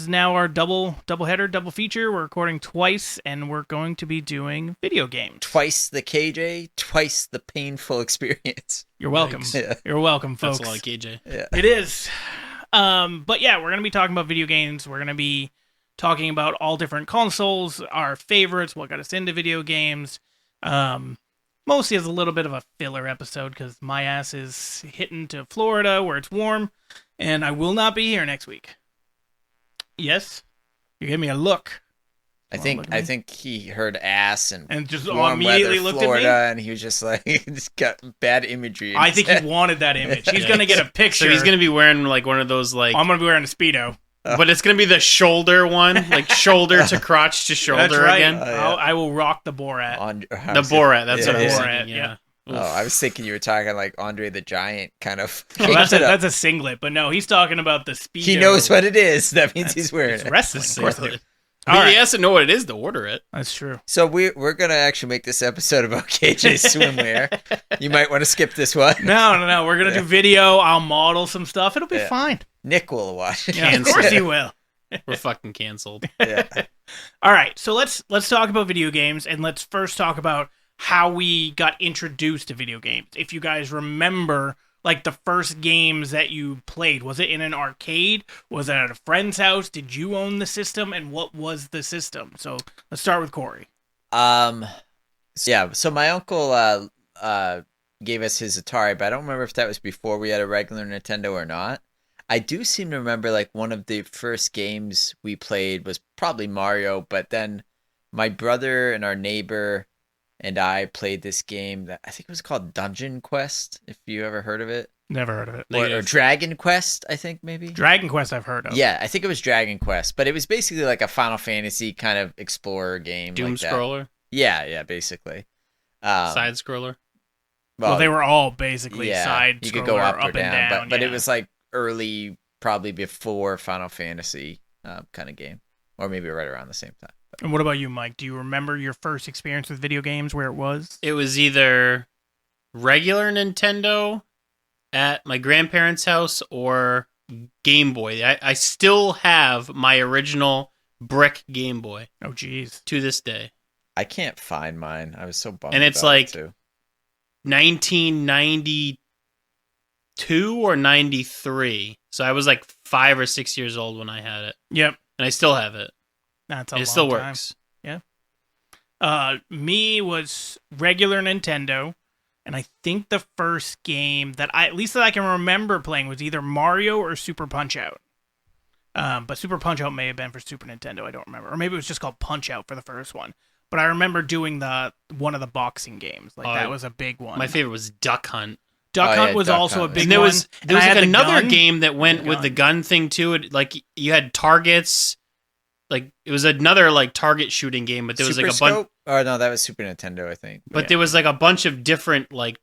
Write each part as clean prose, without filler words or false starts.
is now our double header, double feature. We're recording twice, and we're going to be doing video games. Twice the KJ, twice the painful experience. You're welcome. Yeah. You're welcome, folks. That's a lot of KJ. Yeah. It is. But yeah, we're going to be talking about video games. We're going to be talking about all different consoles, our favorites, what got us into video games. Mostly as a little bit of a filler episode because my ass is hitting to Florida where it's warm, and I will not be here next week. Yes? You gave me a look. I think he heard ass and just warm immediately weather looked Florida, at me, and he was just like, he's got bad imagery. I think he wanted that image. He's going to get a picture. So he's going to be wearing like one of those like... I'm going to be wearing a Speedo. But it's going to be the shoulder one, like shoulder to crotch to shoulder That's right. again. I will rock the Borat. The Borat, that's what I was Borat, thinking, yeah. Oh, I was thinking you were talking like Andre the Giant kind of. Well, that's a singlet, but no, he's talking about the Speedo. He knows what it is. That means he's wearing it's it. wrestling. But he has to know what it is to order it. That's true. So we're gonna actually make this episode about KJ's swimwear. You might want to skip this one. No. We're gonna do video. I'll model some stuff. It'll be fine. Nick will watch. Yeah, of course he will. We're fucking canceled. Yeah. All right, so let's talk about video games, and let's first talk about how we got introduced to video games. If you guys remember, like the first games that you played, was it in an arcade? Was it at a friend's house? Did you own the system? And what was the system? So let's start with Corey. Yeah. So my uncle gave us his Atari, but I don't remember if that was before we had a regular Nintendo or not. I do seem to remember like one of the first games we played was probably Mario, but then my brother and our neighbor and I played this game that I think it was called Dungeon Quest, if you ever heard of it. Never heard of it. Or Dragon Quest, I think maybe. Dragon Quest I've heard of. Yeah, I think it was Dragon Quest, but it was basically like a Final Fantasy kind of explorer game. Doom like that. scroller? Yeah, basically. Side scroller? Well, they were all basically side scroller, you could go up or and down. But it was like early, probably before Final Fantasy kind of game, or maybe right around the same time. But. And what about you, Mike? Do you remember your first experience with video games, where it was? It was either regular Nintendo at my grandparents' house or Game Boy. I still have my original brick Game Boy. Oh, geez. To this day. I can't find mine. I was so bummed. And it's about like it too. 1992 or 93. So I was like 5 or 6 years old when I had it. Yep. And I still have it. That's a it long still time. works. Yeah. Me was regular Nintendo, and I think the first game that at least that I can remember playing was either Mario or Super Punch-Out. But Super Punch-Out may have been for Super Nintendo, I don't remember. Or maybe it was just called Punch-Out for the first one. But I remember doing one of the boxing games. Like that was a big one. My favorite was Duck Hunt. Duck Hunt was Duck also Hunt. a big And there one. was like another game that went The with the gun thing too. It, like you had targets. Like it was another like target shooting game, but there was Super like a bunch. Scope? Oh no, that was Super Nintendo, I think. But there was like a bunch of different like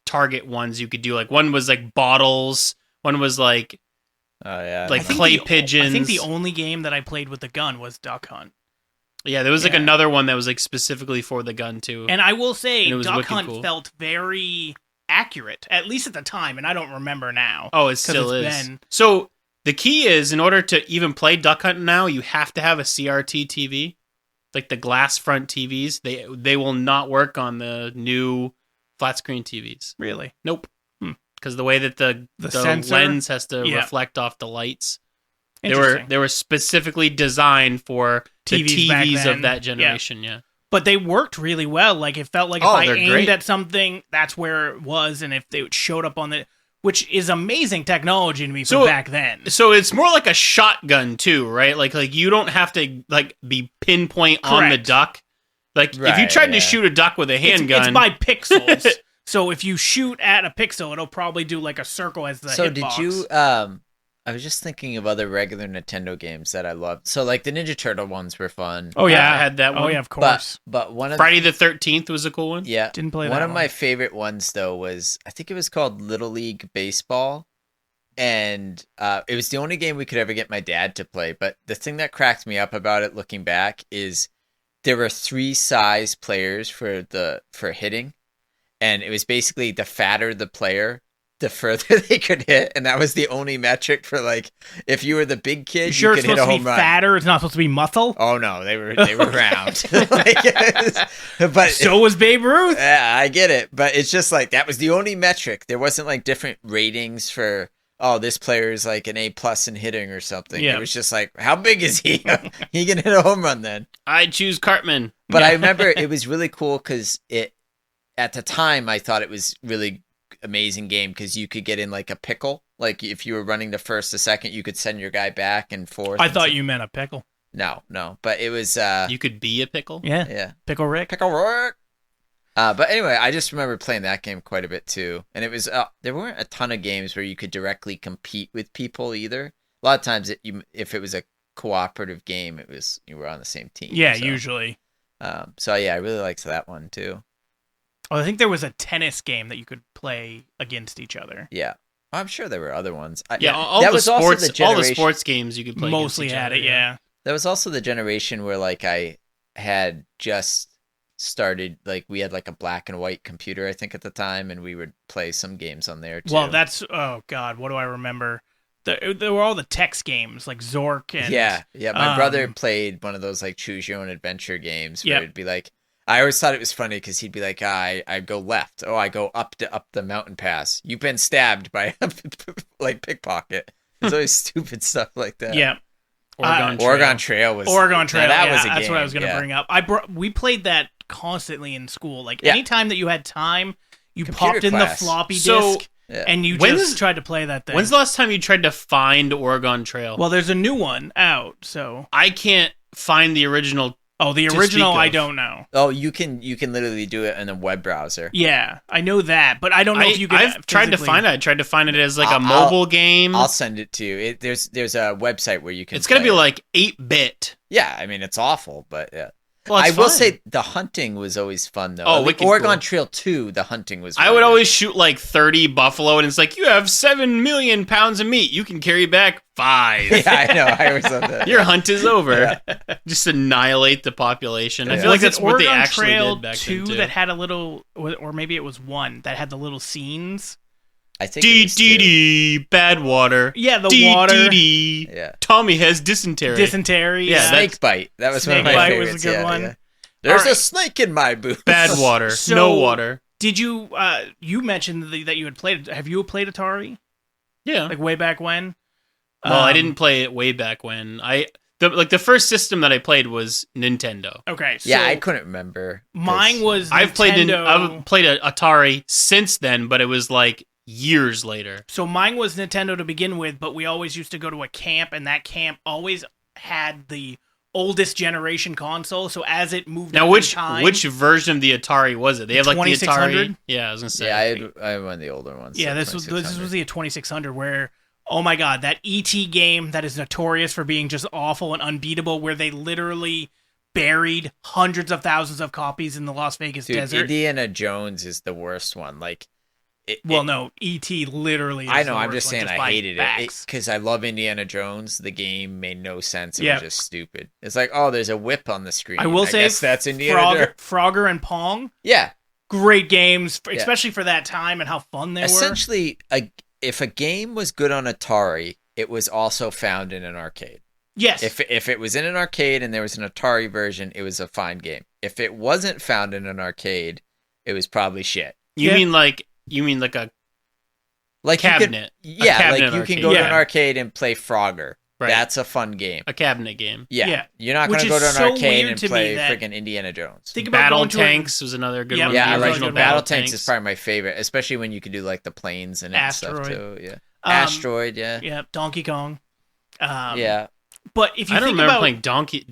target ones you could do. Like one was like bottles. One was like like clay pigeons. I think the only game that I played with the gun was Duck Hunt. Yeah, there was like another one that was like specifically for the gun too. And I will say, Duck Hunt cool. felt very accurate, at least at the time, and I don't remember now. Oh, it still is. So the key is, in order to even play Duck Hunt now, you have to have a CRT TV, like the glass front TVs. They will not work on the new flat screen TVs. Really? Nope. Because the way that the lens has to reflect off the lights. They were specifically designed for the TVs of that generation, yeah. But they worked really well. Like it felt like if I aimed at something, that's where it was, and if they showed up on the, which is amazing technology to me for back then. So it's more like a shotgun too, right? Like you don't have to like be pinpoint on the duck. Like if you tried to shoot a duck with a handgun, it's by pixels. So if you shoot at a pixel, it'll probably do like a circle as the hitbox. So did you? I was just thinking of other regular Nintendo games that I loved. So like the Ninja Turtle ones were fun. Oh yeah, I had that one. Oh yeah, of course. But one of Friday the 13th was a cool one. Yeah, didn't play that one. One of my favorite ones though was, I think it was called Little League Baseball, and it was the only game we could ever get my dad to play. But the thing that cracked me up about it, looking back, is there were 3 size players for hitting, and it was basically the fatter the player, the further they could hit, and that was the only metric for like if you were the big kid, you Sure, could it's hit supposed a to home be run. fatter. It's not supposed to be muscle. Oh no, they were round. But So was Babe Ruth. yeah, I get it, but it's just like that was the only metric. There wasn't like different ratings for this player is like an A+ in hitting or something. Yeah. It was just like how big is he? He can hit a home run then. I choose Cartman. But I remember it was really cool because at the time I thought it was really amazing game because you could get in like a pickle. Like if you were running the first, the second, you could send your guy back and forth. I thought you meant a pickle. No, but it was You could be a pickle. Yeah. Pickle Rick. pickle work. But anyway, I just remember playing that game quite a bit too, and it was there weren't a ton of games where you could directly compete with people either. A lot of times, if it was a cooperative game, it was you were on the same team. Yeah, so. usually. So yeah, I really liked that one too. Oh, I think there was a tennis game that you could play against each other. Yeah, I'm sure there were other ones. All that the was also sports, the all the generation- sports games you could play. Mostly against each had other, it, yeah. That was also the generation where like I had just started like we had like a black and white computer I think at the time, and we would play some games on there too. Well, that's oh god, what do I remember? There were all the text games like Zork and yeah. My brother played one of those like choose your own adventure games where it'd be like I always thought it was funny because he'd be like, I go left. Oh, I go up the mountain pass. You've been stabbed by like pickpocket. It's always stupid stuff like that. Yeah. Oregon Trail was Oregon Trail. that yeah, was a that's game. what I was going to bring up. We played that constantly in school. Like Yeah. anytime that you had time, you Computer popped in class. the floppy So- disk Yeah. and you When's- just tried to play that thing. When's the last time you tried to find Oregon Trail? Well, there's a new one out, so I can't find the original. the to original speak I of. don't know. Oh, you can literally do it in a web browser. Yeah, I know that, but I don't know if you can. I've tried to find it. I tried to find it as like a I'll- mobile game. I'll send it to you. There's a website where you can. It's gonna play be it. like 8-bit. Yeah, I mean it's awful, but yeah. Well, I it's will fine. say the hunting was always fun though. Oh, Like, wicked Oregon cool. Trail 2, the hunting was. I really would good. always shoot like 30 buffalo, and it's like you have 7 million pounds of meat. You can carry back 5. Yeah, I know. I always love that. Your hunt is over. Just annihilate the population. I Yeah. feel like Was it that's what they Oregon actually Trail did back 2 then too. that had a little, or maybe it was 1 that had the little scenes. I think. it D was D 2. D bad water. Yeah, the D water. D D. Yeah. Tommy has dysentery. Dysentery. Yeah, Yeah, that's- Snake bite. That was one of Snake my bite was a favorites. good yeah, one. yeah. There's Alright. a snake in my boot. Bad water. So- No water. Did you? You mentioned that you had played. Have you played Atari? Yeah. Like way back when? Well, I didn't play it way back when. The first system that I played was Nintendo. Okay. So Yeah, I couldn't remember. 'cause- mine was. I've played Nintendo. I've played a Atari since then, but it was like years later. So mine was Nintendo to begin with, but we always used to go to a camp, and that camp always had the oldest generation console. So as it moved Now, up which in time, which version of the Atari was it? They have like the 2600? Atari. Yeah, I was gonna say. Yeah, I had one of the older ones. yeah, so this was 2600. the 2600 where. Oh my god, that ET game that is notorious for being just awful and unbeatable, where they literally buried hundreds of thousands of copies in the Las Vegas Dude, desert. Indiana Jones is the worst one. Like, No, ET literally. Is I know. the I'm worst just one, saying I by hated it facts. because I love Indiana Jones. The game made no sense. It Yeah. was just stupid. It's like, oh, there's a whip on the screen. I will say guess that's Indiana Jones. Frogger and Pong, Yeah, great games, Yeah. especially for that time and how fun they were. essentially, if a game was good on Atari, it was also found in an arcade. Yes. If it was in an arcade and there was an Atari version, it was a fine game. If it wasn't found in an arcade, it was probably shit. You Yeah. mean like a Like cabinet? You could, yeah, A cabinet like you arcade. can go to an Yeah. arcade and play Frogger. Right. That's a fun game. a cabinet game? Yeah. Yeah. You're not Which going to go is to an so arcade weird and to me play that- freaking Indiana Jones. Think about Battle going to a- Tanks was another good Yep. one. Yeah, the I like original Battle Tanks is probably my favorite, especially when you could do like the planes and stuff Asteroid. too. Yeah. Um, Asteroid, yeah. Yeah, Donkey Kong. Yeah. But if you I don't think remember about playing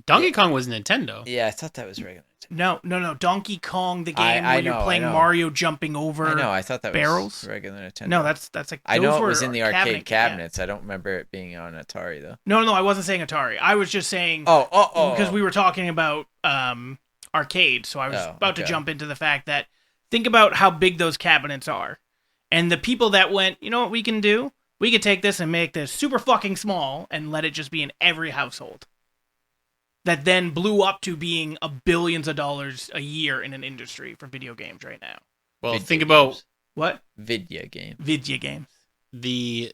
Donkey Kong was Nintendo. Yeah, I thought that was regular. no, Donkey Kong, the game I where you're know, playing I know. Mario jumping over. I know, I thought that barrels? was regular Nintendo. No, that's like. I those know it were was in the arcade yeah. cabinets. I don't remember it being on Atari though. No, I wasn't saying Atari. I was just saying. Oh. Because we were talking about arcade, so I was about to okay. jump into the fact that think about how big those cabinets are, and the people that went, you know what we can do? We could take this and make this super fucking small and let it just be in every household. That then blew up to being billions of dollars a year in an industry for video games right now. Well, Video think about games. What? Video game. Video games. The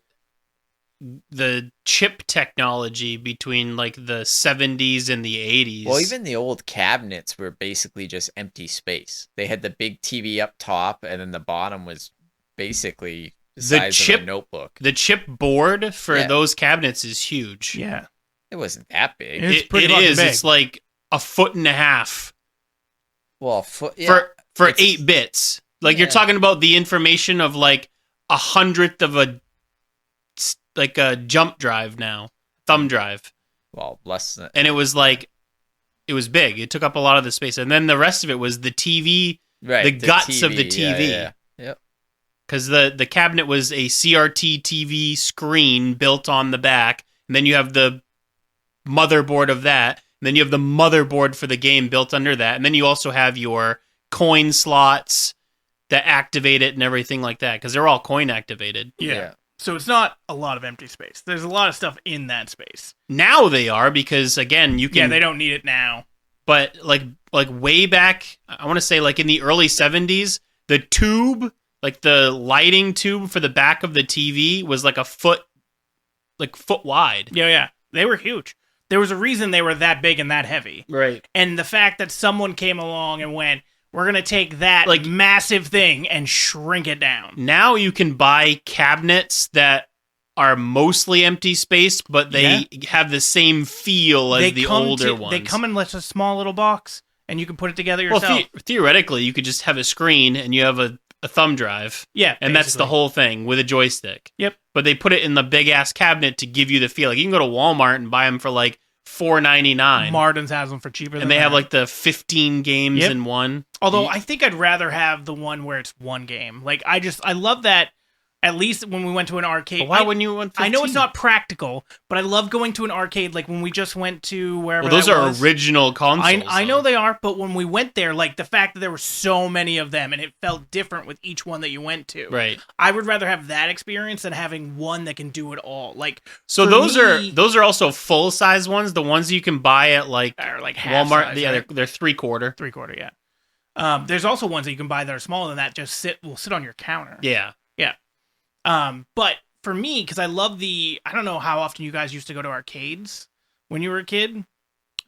chip technology between like the 70s and the 80s. Well, even the old cabinets were basically just empty space. They had the big TV up top, and then the bottom was basically the size of a notebook. The chip board for those cabinets is huge. Yeah. It wasn't that big. It's pretty big. It's like a foot and a half. Well, for 8 bits. Like you're talking about the information of like 100th of a jump drive now, thumb drive. Well, less than. And it was big. It took up a lot of the space, and then the rest of it was the TV, the guts of the TV. Yeah. Yep. Because the cabinet was a CRT TV screen built on the back, and then you have the motherboard of that, and then you have the motherboard for the game built under that, and then you also have your coin slots that activate it and everything like that, because they're all coin activated. Yeah. So it's not a lot of empty space. There's a lot of stuff in that space. Now they are, because again, you can. Yeah, they don't need it now. But like way back, I want to say like in the early 70s, the tube, like the lighting tube for the back of the TV was like a foot wide. Yeah. They were huge. There was a reason they were that big and that heavy. Right. And the fact that someone came along and went, we're going to take that like massive thing and shrink it down. Now you can buy cabinets that are mostly empty space, but they have the same feel as the older ones. They come in like a small little box, and you can put it together yourself. Well, theoretically, you could just have a screen, and you have a thumb drive. Yeah, and that's the whole thing with a joystick. Yep. But they put it in the big-ass cabinet to give you the feel. Like, you can go to Walmart and buy them for like $4.99. Martin's has them for cheaper than that. And they have like the 15 games in one. Although I think I'd rather have the one where it's one game. Like, I love that. At least when we went to an arcade. But why wouldn't you want 15? I know it's not practical, but I love going to an arcade. Like when we just went to wherever. Well, those are original consoles. I know they are, but when we went there, like the fact that there were so many of them and it felt different with each one that you went to. Right. I would rather have that experience than having one that can do it all. Like so those are also full size ones. The ones you can buy at like Walmart. Size, yeah, right? they're 3/4. 3/4. Yeah. There's also ones that you can buy that are smaller than that. Will sit on your counter. Yeah. Yeah. But for me, because I love I don't know how often you guys used to go to arcades when you were a kid.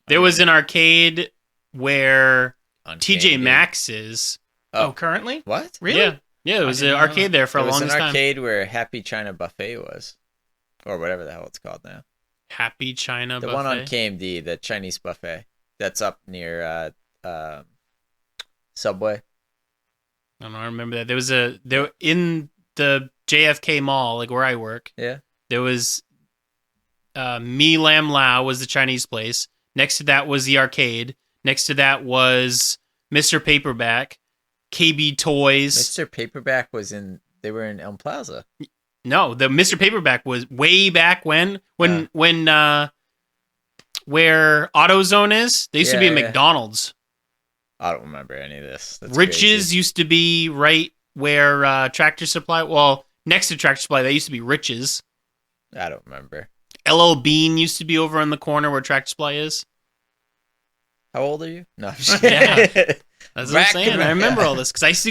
There was an arcade where Uncanny, TJ Maxx is. Oh, currently? What? Really? Yeah, there was an arcade there for a long time. There was an arcade where Happy China Buffet was. Or whatever the hell it's called now. Happy China Buffet? The one on KMD, the Chinese buffet. That's up near Subway. I don't know, I remember that. There in the JFK Mall, like where I work. Yeah. There was Mi Lam Lao was the Chinese place. Next to that was the arcade. Next to that was Mr. Paperback, KB Toys. Mr. Paperback they were in Elm Plaza. No, the Mr. Paperback was way back when where AutoZone is. They used to be a McDonald's. I don't remember any of this. That's Riches crazy. used to be right where Tractor Supply. Well, next to Tractor Supply, that used to be Riches. I don't remember. LL Bean used to be over in the corner where Tractor Supply is. How old are you? No, I'm just yeah, that's what I'm saying. I remember all this because I used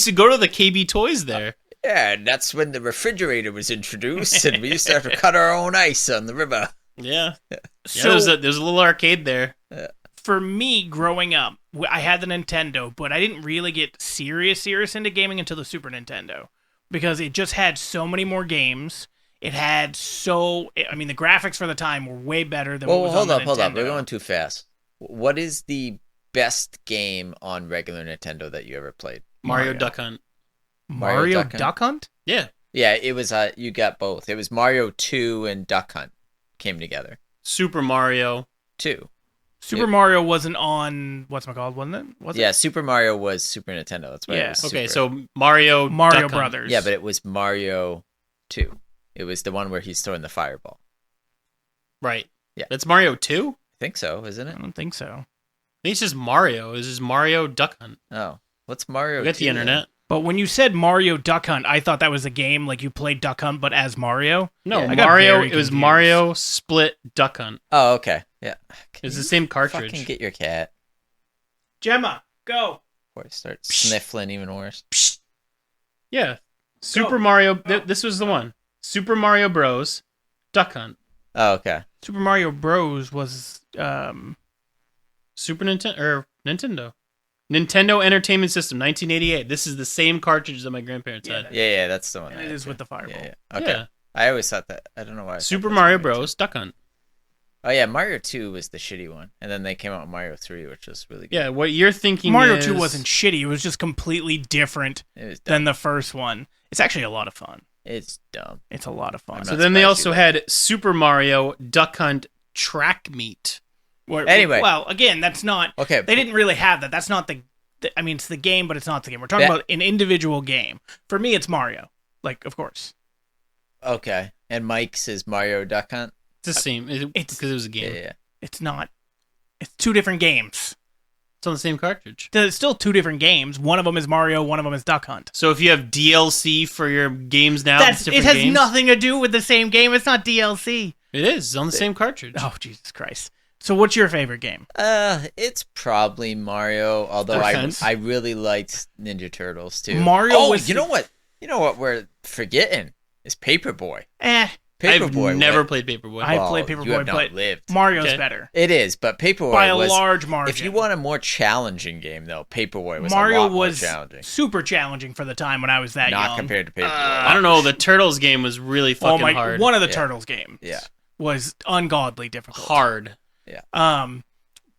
to go to the KB Toys there. Yeah, and that's when the refrigerator was introduced, and we used to have to cut our own ice on the river. Yeah. So there's a little arcade there. For me, growing up, I had the Nintendo, but I didn't really get serious into gaming until the Super Nintendo because it just had so many more games. It had the graphics for the time were way better than what was on the Nintendo. Hold up. We're going too fast. What is the best game on regular Nintendo that you ever played? Mario Duck Hunt. Mario Duck Hunt? Yeah. Yeah, it was, you got both. It was Mario 2 and Duck Hunt came together. Super Mario 2. Super Mario wasn't on whatchamacallit, wasn't it? Yeah, Super Mario was Super Nintendo. That's why it was Okay, Super. so Mario Duck Brothers. Hunt. Yeah, but it was Mario 2. It was the one where he's throwing the fireball. Right. Yeah. That's Mario 2? I think so, isn't it? I don't think so. I think it's just Mario. It's just Mario Duck Hunt. Oh. What's Mario? Get the internet. But when you said Mario Duck Hunt, I thought that was a game like you played Duck Hunt, but as Mario. No, Yeah. Mario. It was Mario Split Duck Hunt. Oh, okay. Yeah. It's the same cartridge. Fucking get your cat. Gemma, go. Before I start sniffling even worse. Yeah. Super Mario. This was the one. Super Mario Bros. Duck Hunt. Oh, okay. Super Mario Bros. Was Super Nintendo or Nintendo. Nintendo Entertainment System, 1988. This is the same cartridge that my grandparents had. Yeah, that's the one. and it is with the fireball. Yeah. Okay. Yeah. I always thought that. I don't know why. I thought Super that was Mario 92. Bros. Duck Hunt. Oh yeah, Mario 2 was the shitty one, and then they came out with Mario 3, which was really good. Yeah, what you're thinking Mario is... 2 wasn't shitty. It was just completely different It was dumb. than the first one. It's actually a lot of fun. It's dumb. It's a lot of fun. I'm So not then they surprised also you had Super Mario Duck Hunt Track Meet. Anyway. Well, again, that's not... Okay. They didn't really have that. That's not I mean, it's the game, but it's not the game. We're talking about an individual game. For me, it's Mario. Like, of course. Okay. And Mike's is Mario Duck Hunt. It's the same. Because it was a game. Yeah. It's not. It's two different games. It's on the same cartridge. There's still two different games. One of them is Mario. One of them is Duck Hunt. So if you have DLC for your games now, it's It different has games? nothing to do with the same game. It's not DLC. It is. It's on the same cartridge. Oh, Jesus Christ. So what's your favorite game? It's probably Mario, although Defense. I really liked Ninja Turtles too. Mario was... you know what? You know what we're forgetting is Paperboy. Eh. I've Paperboy. never played Paperboy. I Well, played you Paperboy, have not but lived. Mario's Okay. better. It is, but Paperboy By a was large margin. If you want a more challenging game, though, Paperboy was Mario a lot was more challenging. super challenging for the time when I was that Not young. compared to Paperboy. I don't know. The Turtles game was really fucking hard. One of the Yeah. Turtles games Yeah. was ungodly difficult. Hard.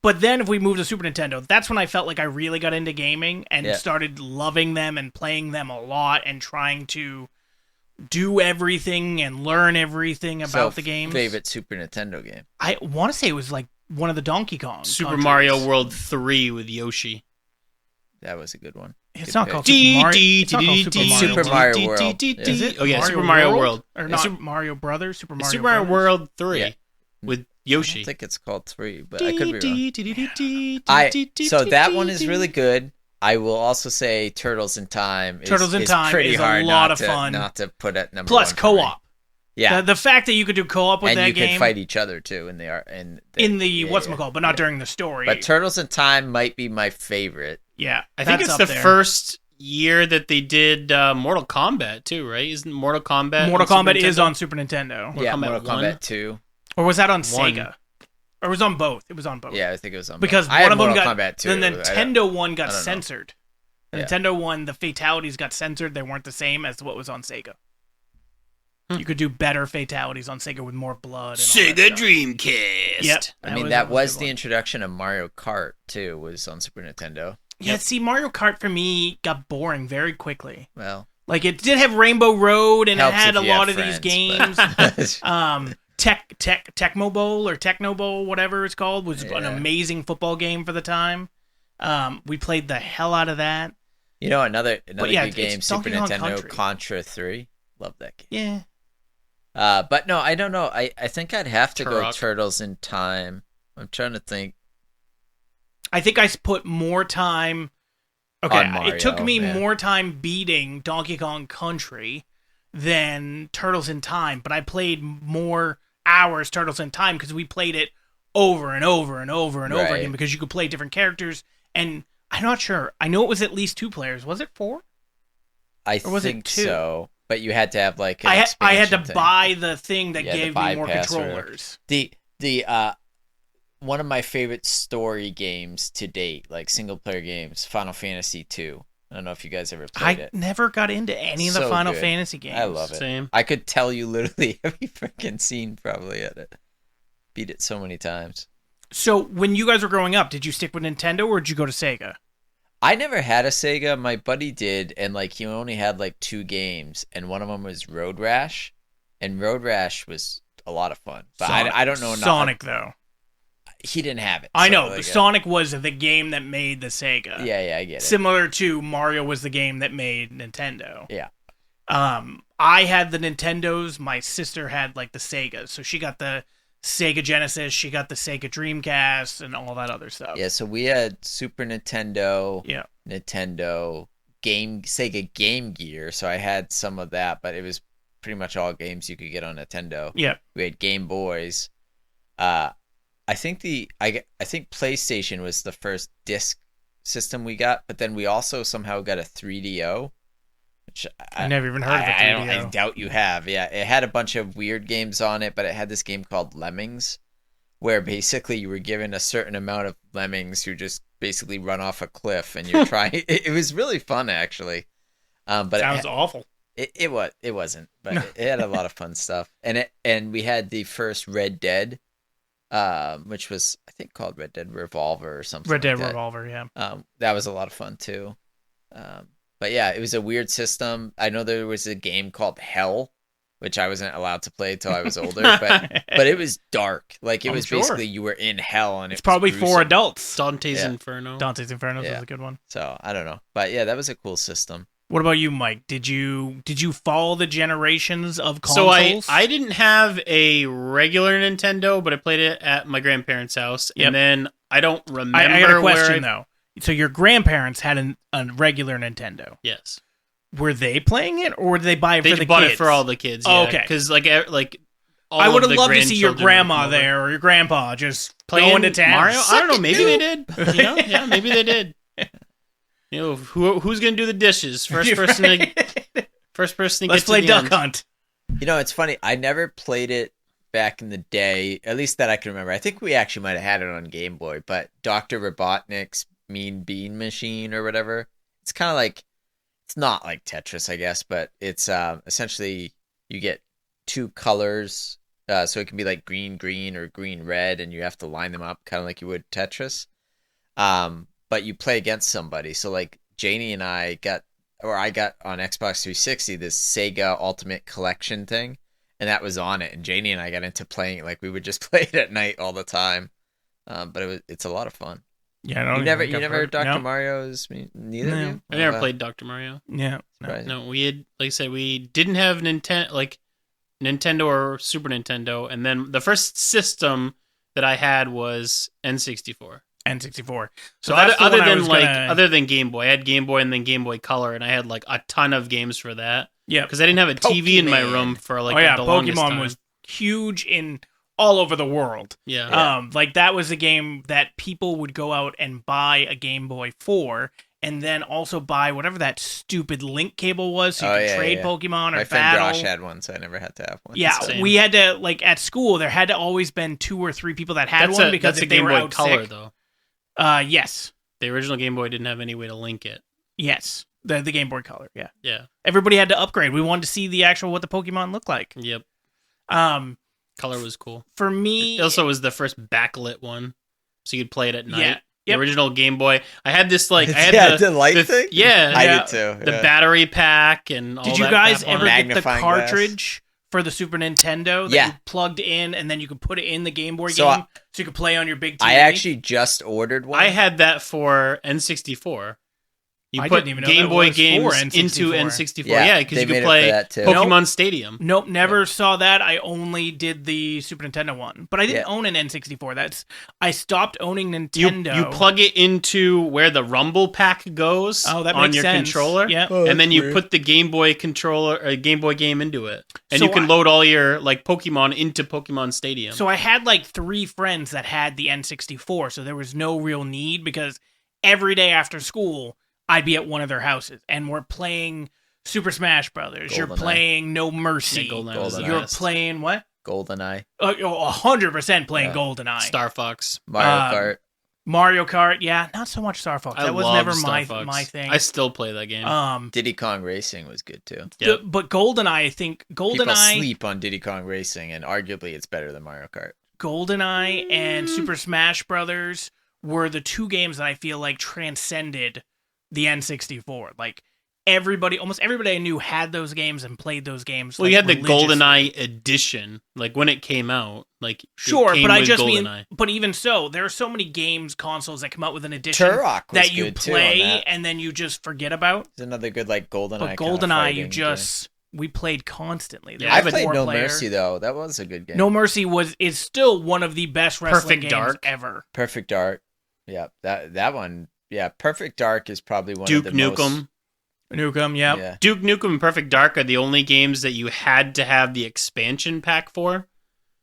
But then if we move to Super Nintendo, that's when I felt like I really got into gaming and Yeah. started loving them and playing them a lot and trying to do everything and learn everything about the games. Favorite Super Nintendo game? I want to say it was like one of the Donkey Kong. Super countries. Mario World 3 with Yoshi. That was a good one. It's Good not pick. called Super Mario. It's not called Super Mario. Super Mario World. Is it Oh, yeah, Super Mario World. Or Yeah, not Super- Mario Brothers? Super Mario Super Mario Brothers? World 3 Yeah. with I Yoshi. don't think it's called 3, but I could be wrong. So that one is really good. I will also say Turtles in Time is, Turtles in is Time pretty is a hard lot not of to, fun. Not to put at number Plus one for me. co-op. Yeah. The fact that you could do co-op with and that you game could fight each other too in the yeah, whatchamacallit, but not during the story. But Turtles in Time might be my favorite. yeah, I think that's it's up the there. first year that they did Mortal Kombat too, right? Isn't Mortal Kombat? Mortal on Super Kombat is Nintendo? on Super Nintendo. Mortal yeah, Kombat Mortal 1? Kombat 2. Or was that on One. Sega? Or it was on both. It was on both. Yeah, I think it was on Because both. I one had of them Mortal got Kombat 2. the Nintendo one got I don't know. censored. The Yeah. Nintendo one, the fatalities got censored. They weren't the same as what was on Sega. You could do better fatalities on Sega with more blood. And all that Sega stuff. Dreamcast. Yep. I mean, that was a good the one. introduction of Mario Kart too. Was on Super Nintendo. Yeah, see, Mario Kart for me got boring very quickly. Well, Like it did have Rainbow Road, and it helps had a if you lot have of these friends, games. but- Tecmo Bowl or Techno Bowl, whatever it's called, was an Yeah. amazing football game for the time. We played the hell out of that. You know, another yeah, good game, it's Super Donkey Kong Nintendo, Country. Contra 3. Love that game. Yeah. But no, I don't know. I think I'd have to go Turok. Turtles in Time. I'm trying to think. I think I put more time. Okay, On Mario, it took me yeah. more time beating Donkey Kong Country than Turtles in Time, but I played more hours Turtles in Time because we played it over and over and over and over Right. again because you could play different characters. And I'm not sure. I know it was at least 2 players. Was it 4? I Or was it think 2? so. But you had to have like an I had to expansion thing. buy the thing that Yeah, the gave me more bypass or whatever. controllers. The one of my favorite story games to date, like single player games, Final Fantasy 2. I don't know if you guys ever played I it. never got into any of the So Final good. Fantasy games. I love it. Same. I could tell you literally every freaking scene probably at it. Beat it so many times. So when you guys were growing up, did you stick with Nintendo or did you go to Sega? I never had a Sega. My buddy did, and like he only had like 2 games, and one of them was Road Rash, and Road Rash was a lot of fun. But I don't know. Sonic though. He didn't have it. I so, know like, the Sonic was the game that made the Sega. Yeah, I get it. Similar to Mario was the game that made Nintendo. Yeah. I had the Nintendos. My sister had like the Segas, so she got the Sega Genesis. She got the Sega Dreamcast and all that other stuff. Yeah, so we had Super Nintendo, Yeah. Nintendo, Sega Game Gear. So I had some of that, but it was pretty much all games you could get on Nintendo. Yeah. We had Game Boys. I think PlayStation was the first disc system we got, but then we also somehow got a 3DO. Which I never even heard of it. I doubt you have. Yeah, it had a bunch of weird games on it, but it had this game called Lemmings, where basically you were given a certain amount of lemmings who just basically run off a cliff, and you're trying. It was really fun, actually. But sounds awful. It wasn't, but it had a lot of fun stuff, and we had the first Red Dead, which was I think called Red Dead Revolver or something. Red Dead like that. Revolver, yeah. That was a lot of fun too. But yeah, it was a weird system. I know there was a game called Hell, which I wasn't allowed to play until I was older, but it was dark. Like it was basically you were in hell, and it's probably for adults. Dante's Inferno. Dante's Inferno was a good one. So I don't know, but yeah, that was a cool system. What about you, Mike? Did you follow the generations of consoles? So I didn't have a regular Nintendo, but I played it at my grandparents' house, and then I don't remember. I got a question though. So your grandparents had a regular Nintendo. Yes. Were they playing it, or did they buy it for the kids? They bought it for all the kids. Yeah, okay. Because like all I would have the loved to see your grandma there or your grandpa just going to town. Mario. I don't know. Maybe they did. Yeah, maybe they did. You know, who's gonna do the dishes? First person to Let's play Duck Hunt. You know, it's funny. I never played it back in the day, at least that I can remember. I think we actually might have had it on Game Boy, but Dr. Robotnik's Mean Bean Machine or whatever. It's kind of like, it's not like Tetris, I guess, but it's essentially you get two colors, so it can be like green or green-red, and you have to line them up kind of like you would Tetris. But you play against somebody. So like Janie and I got on Xbox 360 this Sega Ultimate Collection thing, and that was on it. And Janie and I got into playing it. Like we would just play it at night all the time. But it's a lot of fun. Yeah, you never Dr. Mario's neither. No. I never played Dr. Mario. Yeah, no. We had, like I said, we didn't have Nintendo or Super Nintendo, and then the first system that I had was N64. N64. So other than Game Boy, I had Game Boy and then Game Boy Color, and I had like a ton of games for that. Yeah, because I didn't have a TV in my room for like the longest time. Pokemon was huge in all over the world. Yeah. Like that was a game that people would go out and buy a Game Boy for, and then also buy whatever that stupid link cable was, so you could trade Pokemon or my battle. My friend Josh had one, so I never had to have one. Yeah, we had to, like at school, there had to always been 2 or 3 people that had one because if they were out Color sick, though. Yes. The original Game Boy didn't have any way to link it. Yes. The Game Boy Color, yeah. Yeah. Everybody had to upgrade. We wanted to see the actual what the Pokemon looked like. Yep. Color was cool. For me, it also was the first backlit one, so you could play it at night. Yeah. The original Game Boy. I had this like the light thing. Yeah, I did too. The battery pack and all that. Did you guys ever get the Magnifying cartridge for the Super Nintendo that you plugged in, and then you could put it in the Game Boy game, so you could play on your big TV? I actually just ordered one. I had that for N64. You put Game Boy games into N64. Yeah, because you could play Pokemon Stadium. Nope, never saw that. I only did the Super Nintendo one. But I didn't own an N64. I stopped owning Nintendo. You plug it into where the Rumble Pack goes on your controller. Yeah. And then you put the Game Boy controller or Game Boy game into it. And you can load all your like Pokemon into Pokemon Stadium. So I had like 3 friends that had the N64, so there was no real need because every day after school I'd be at one of their houses, and we're playing Super Smash Brothers. You're playing No Mercy. You're playing what? GoldenEye. 100% playing GoldenEye. Star Fox. Mario Kart. Yeah, not so much Star Fox. That was never my thing. I still play that game. Diddy Kong Racing was good too. But GoldenEye, I think people sleep on Diddy Kong Racing, and arguably it's better than Mario Kart. GoldenEye and Super Smash Brothers were the 2 games that I feel like transcended the N64. Like almost everybody I knew had those games and played those games. Well, you had the GoldenEye edition, like when it came out. Like sure, but I just mean, but even so, there are so many consoles that come out with an edition that you play and then you just forget about. It's another good like GoldenEye. But GoldenEye, we played constantly. I played No Mercy though. That was a good game. No Mercy is still one of the best wrestling games ever. Perfect Dark. Yeah, that one. Yeah, Perfect Dark is probably one Duke of the Nukem. Nukem, yeah. Duke Nukem and Perfect Dark are the only games that you had to have the expansion pack for.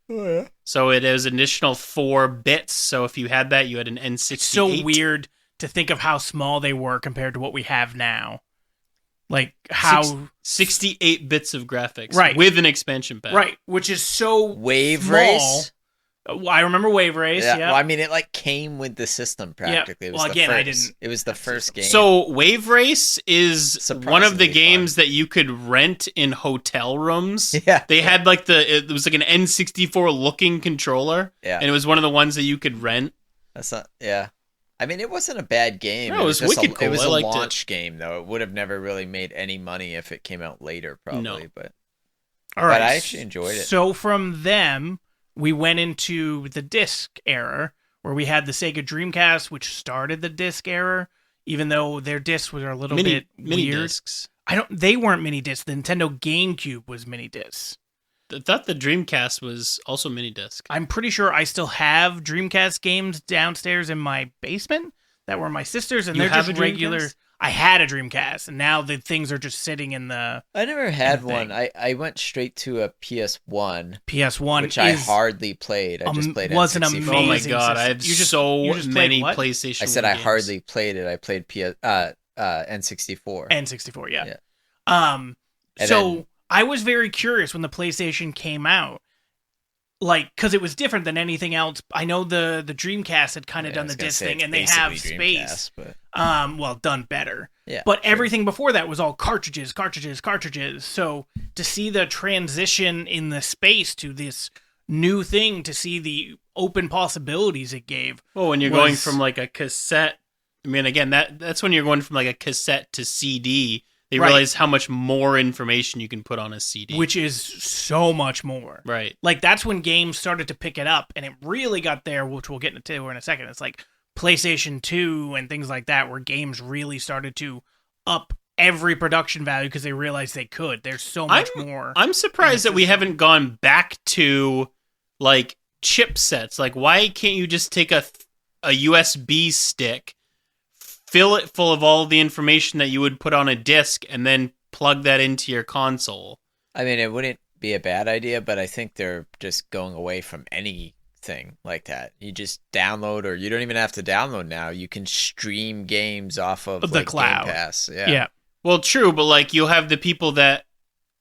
Oh, yeah. So it is an additional 4 bits. So if you had that, you had an N68. It's so weird to think of how small they were compared to what we have now. Like how 68 bits of graphics, Right. with an expansion pack. right, which is so Wave small. Race. I remember Wave Race. Yeah. Well, I mean, it like came with the system practically. It was Well, the again, I first. didn't It was the first game. So Wave Race is one of the Surprisingly games fun. that you could rent in hotel rooms. Yeah. They had like it was like an N64 looking controller. Yeah. And it was one of the ones that you could rent. That's not. Yeah. I mean, it wasn't a bad game. No, it was just wicked cool. It was I a liked launch game, though. It would have never really made any money if it came out later, probably. No. But All right. I actually enjoyed it. So from them, we went into the disc era, where we had the Sega Dreamcast, which started the disc era, even though their discs were a little bit mini weird. discs. They weren't mini discs. The Nintendo GameCube was mini discs. I thought the Dreamcast was also mini disc. I'm pretty sure I still have Dreamcast games downstairs in my basement that were my sister's, and You they're have just a regular. Dreamcast? I had a Dreamcast, and now the things are just sitting in the I never had thing. one. I went straight to a PS1, PS1, which I hardly played. I just played was an N64. Oh my amazing god, I system. have You just played many what? PlayStation I said 1 I games. hardly played it. I played N64. N64, yeah. Yeah. Um, And so then- I was very curious when the PlayStation came out, like, because it was different than anything else. I know the Dreamcast had kind of Yeah, I done was the gonna disc say thing, it's and they have basically space. Dreamcast, but Well, done better. yeah, But sure. everything before that was all cartridges. So to see the transition in the space to this new thing, to see the open possibilities it gave. Well, when you're going was- from like a cassette, I mean, again, that's when you're going from like a cassette to CD. They Right. realize how much more information you can put on a CD. Which is so much more. right. Like, that's when games started to pick it up, and it really got there, which we'll get into in a second. It's like PlayStation 2 and things like that, where games really started to up every production value because they realized they could. There's so much more. I'm surprised that we haven't gone back to like chipsets. Like, why can't you just take a USB stick, fill it full of all the information that you would put on a disc, and then plug that into your console? I mean, it wouldn't be a bad idea, but I think they're just going away from anything like that. You just download, or you don't even have to download now. You can stream games off of The like, cloud. Game Pass. yeah. Well, true, but like you'll have the people that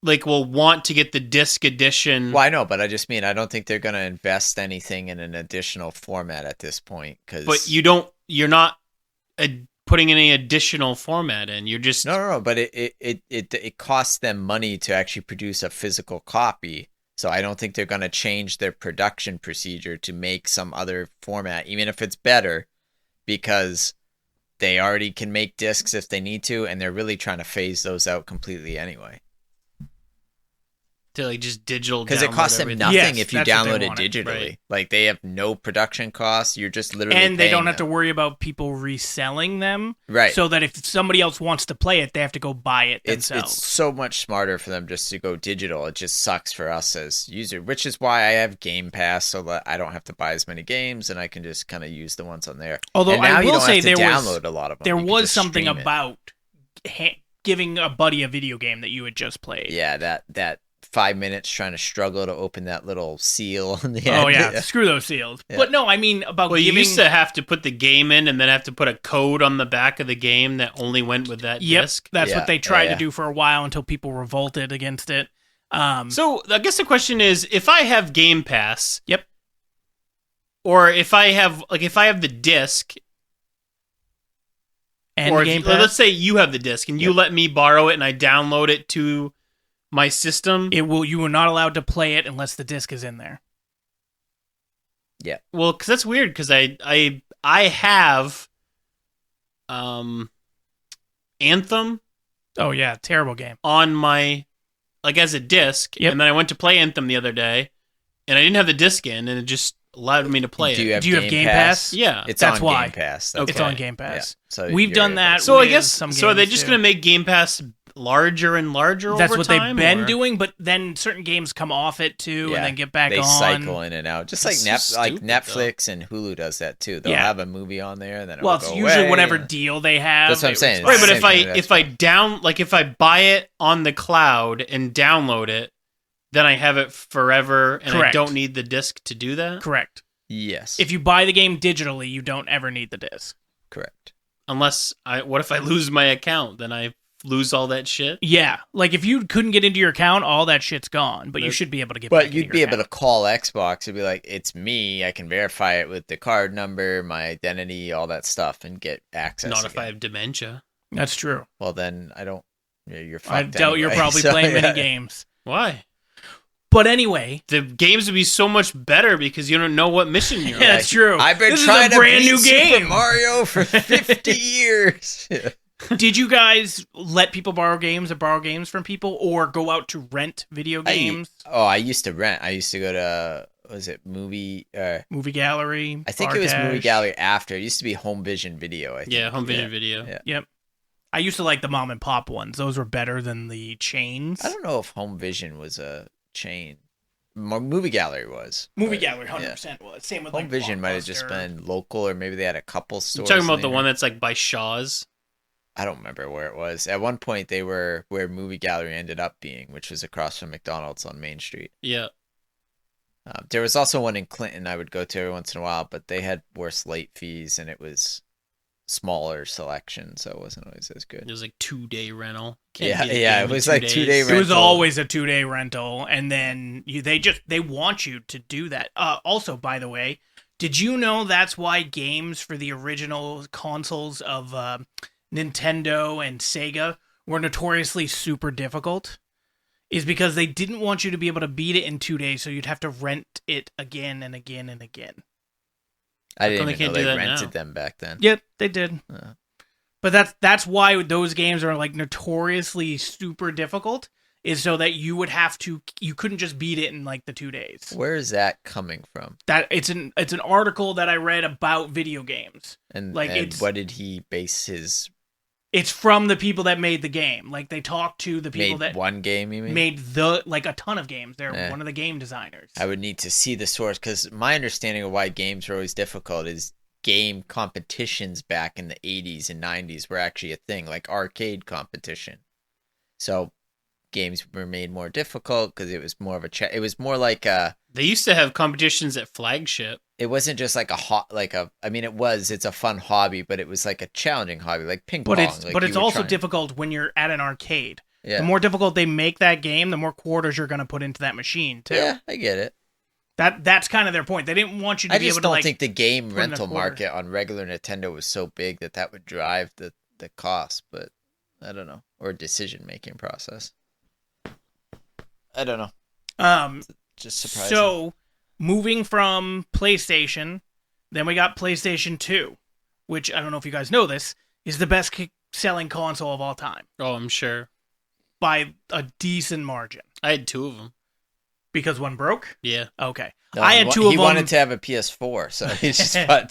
like will want to get the disc edition. Well, I know, but I just mean I don't think they're going to invest anything in an additional format at this point. But you're not putting any additional format in. You're just No, but it costs them money to actually produce a physical copy. So I don't think they're going to change their production procedure to make some other format, even if it's better, because they already can make discs if they need to, and they're really trying to phase those out completely anyway. to like just digital Because it download costs them everything. nothing Yes, if you that's what they download it wanted, digitally. right. Like they have no production costs. You're just literally And they paying don't have to them. worry about people reselling them. Right. So that if somebody else wants to play it, they have to go buy it It's themselves. so much smarter for them just to go digital. It just sucks for us as user, which is why I have Game Pass, so that I don't have to buy as many games and I can just kind of use the ones on there. Although and now I you will don't say have to there was download a lot of them. there You can was just something stream it. about giving a buddy a video game that you had just played. Yeah, that 5 minutes trying to struggle to open that little seal in the end. Oh yeah, screw those seals. Yeah. But no, I mean about Well, you giving. used to have to put the game in and then have to put a code on the back of the game that only went with that Yep, disc. that's Yeah, what they tried yeah. to do for a while until people revolted against it. So I guess the question is, if I have Game Pass, Yep. or if I have the disc, And or Game if, Pass, let's say you have the disc and you let me borrow it and I download it to my system. you are not allowed to play it unless the disc is in there. Well, because that's weird. Because I have, Anthem Oh yeah, terrible game. on my as a disc, Yep. and then I went to play Anthem the other day, and I didn't have the disc in, and it just allowed me to play Do it. you have Do you have Game Pass? Yeah. It's That's on why. Game Pass. Okay. It's on Game Pass. Yeah, so We've you're done able that. to- So I with guess some so. Are they games, just too. going to make Game Pass larger and larger That's over what time? they've been or- doing, but then certain games come off it too, Yeah, and then get back they on. cycle in and out, just like That's so stupid, Netflix and Hulu does that too. They'll Yeah. have a movie on there, and then Well, it'll it's go usually away, whatever and- deal they have. That's what I'm they saying. Right, but Same if I thing, that's if I buy it on the cloud and download it, then I have it forever, and I Correct. don't need the disc to do that. Correct. Yes, If you buy the game digitally, you don't ever need the disc. correct. Unless what if I lose my account? Then I lose all that shit. Yeah, like if you couldn't get into your account, all that shit's gone. But you should be able to get. But back you'd into be your able to account. call Xbox and be like, "It's me. I can verify it with the card number, my identity, all that stuff, and get access." Not if I again." have dementia. That's true. Well, then I don't. You're fucked. I doubt you're anyway, probably so, playing yeah. many games. Why? But anyway, The games would be so much better because you don't know what mission you're yeah, on. that's true. I've been This trying is a to brand beat new Super game. Mario for 50 years. Did you guys let people borrow games or borrow games from people, or go out to rent video games? I used to rent. I used to go to movie Movie gallery. I think it was Movie Bartage. Gallery after. It used to be Home Vision Video, I think. Yeah, home video video. Yeah. Yep. I used to like the mom and pop ones. Those were better than the chains. I don't know if Home Vision was a chain. Movie Gallery was. Movie but, gallery, yeah. 100% was. Same with Home like Vision might have just Blockbuster. been local, or maybe they had a couple You're stores. talking about the near. one that's like by Shaw's. I don't remember where it was. At one point, they were where Movie Gallery ended up being, which was across from McDonald's on Main Street. Yeah. There was also one in Clinton I would go to every once in a while, but they had worse late fees, and it was smaller selection, so it wasn't always as It good. was like 2-day rental. Yeah, get a yeah, game it in was 2 like days. 2-day It was rental. always a 2-day rental, and then they want you to do that. Also, by the way, did you know that's why games for the original consoles of Nintendo and Sega were notoriously super difficult? Is because they didn't want you to be able to beat it in 2 days, so you'd have to rent it again and again and again. I didn't come they even know can't do they that rented now? them back then. Yep, they did. Uh, But that's why those games are like notoriously super difficult, is so that you couldn't just beat it in like the 2 days. Where is that coming from? That it's an article that I read about video games. And Like, and it's- what did he base his It's from the people that made the game. Like they talked to the people made that one game? You mean? made like a ton of games. They're Yeah. one of the game designers. I would need to see the source, because my understanding of why games are always difficult is game competitions back in the 80s and 90s were actually a thing, like arcade competition. So games were made more difficult because it was more of a it was more like a. They used to have competitions at Flagship. It wasn't just like I mean, it's a fun hobby, but it was like a challenging hobby, like ping but pong. it's like but you it's were also trying- difficult when you're at an arcade. Yeah. The more difficult they make that game, the more quarters you're going to put into that machine too. Yeah, I get it. That's kind of their point. They didn't want you to I be just able to don't like think the game put in a rental quarter. market on regular Nintendo was so big that would drive the cost, but I don't know, or decision making process. I don't know. Just surprising. So, moving from PlayStation, then we got PlayStation 2, which I don't know if you guys know this, is the best selling console of all time Oh, I'm sure. by a decent margin. I had 2 of them. Because one broke? Yeah. Okay. No, I had 2 of He them. wanted to have a PS4, so he's just fun.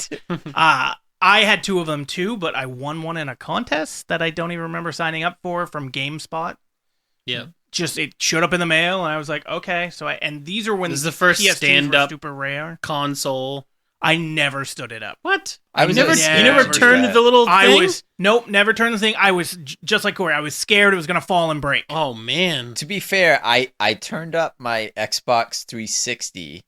I had 2 of them too, but I won one in a contest that I don't even remember signing up for from GameSpot. Yeah. Just it showed up in the mail, and I was like, okay. So and these are when This is the first PS2s were stand-up super rare. console. I never stood it up. What? I was you never, gonna you never say, turned that. the little thing? I was never turned the thing. I was just like Corey. I was scared it was gonna fall and break. Oh, man. To be fair, I turned up my Xbox 360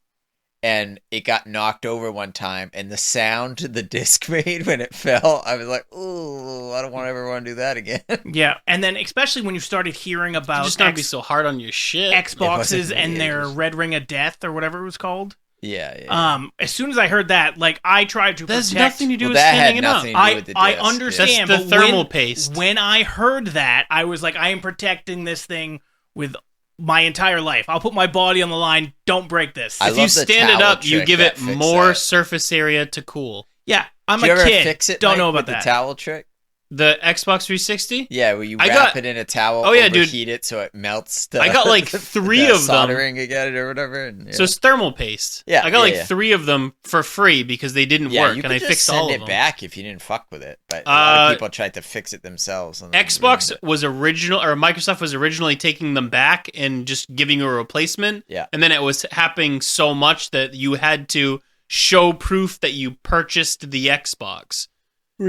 and it got knocked over one time, and the sound the disc made when it fell, I was like, "Ooh, I don't ever want to do that again." Yeah, and then especially when you started hearing You about just not be so hard on your shit. Xboxes It and wasn't me, it their was- Red Ring of Death or whatever it was called. Yeah. As soon as I heard that, like I tried to That's protect. nothing to do Well, with that had standing it up. nothing to do with the I disc. understand. That's the but thermal when, paste. When I heard that, I was like, I am protecting this thing with my entire life. I'll put my body on the line. Don't break this. I If love you the stand it towel up, you trick give that it fixed more that. surface area to cool. Yeah, I'm Did you a ever kid. fix it? Don't Mike, know about with that. the towel trick. The Xbox 360? Yeah, where you I wrap got- it in a towel, Oh, yeah, dude. overheat it so it melts. The, I got, like, 3 the of them. soldering again or whatever. And, yeah. So it's thermal paste. Yeah, I got yeah, like yeah. 3 of them for free because they didn't yeah, work, you and could I just fixed send all it of them. back if you didn't fuck with it. But a lot of people tried to fix it themselves. And then Xbox ruined it. was original, or Microsoft was originally taking them back and just giving you a replacement. Yeah. And then it was happening so much that you had to show proof that you purchased the Xbox.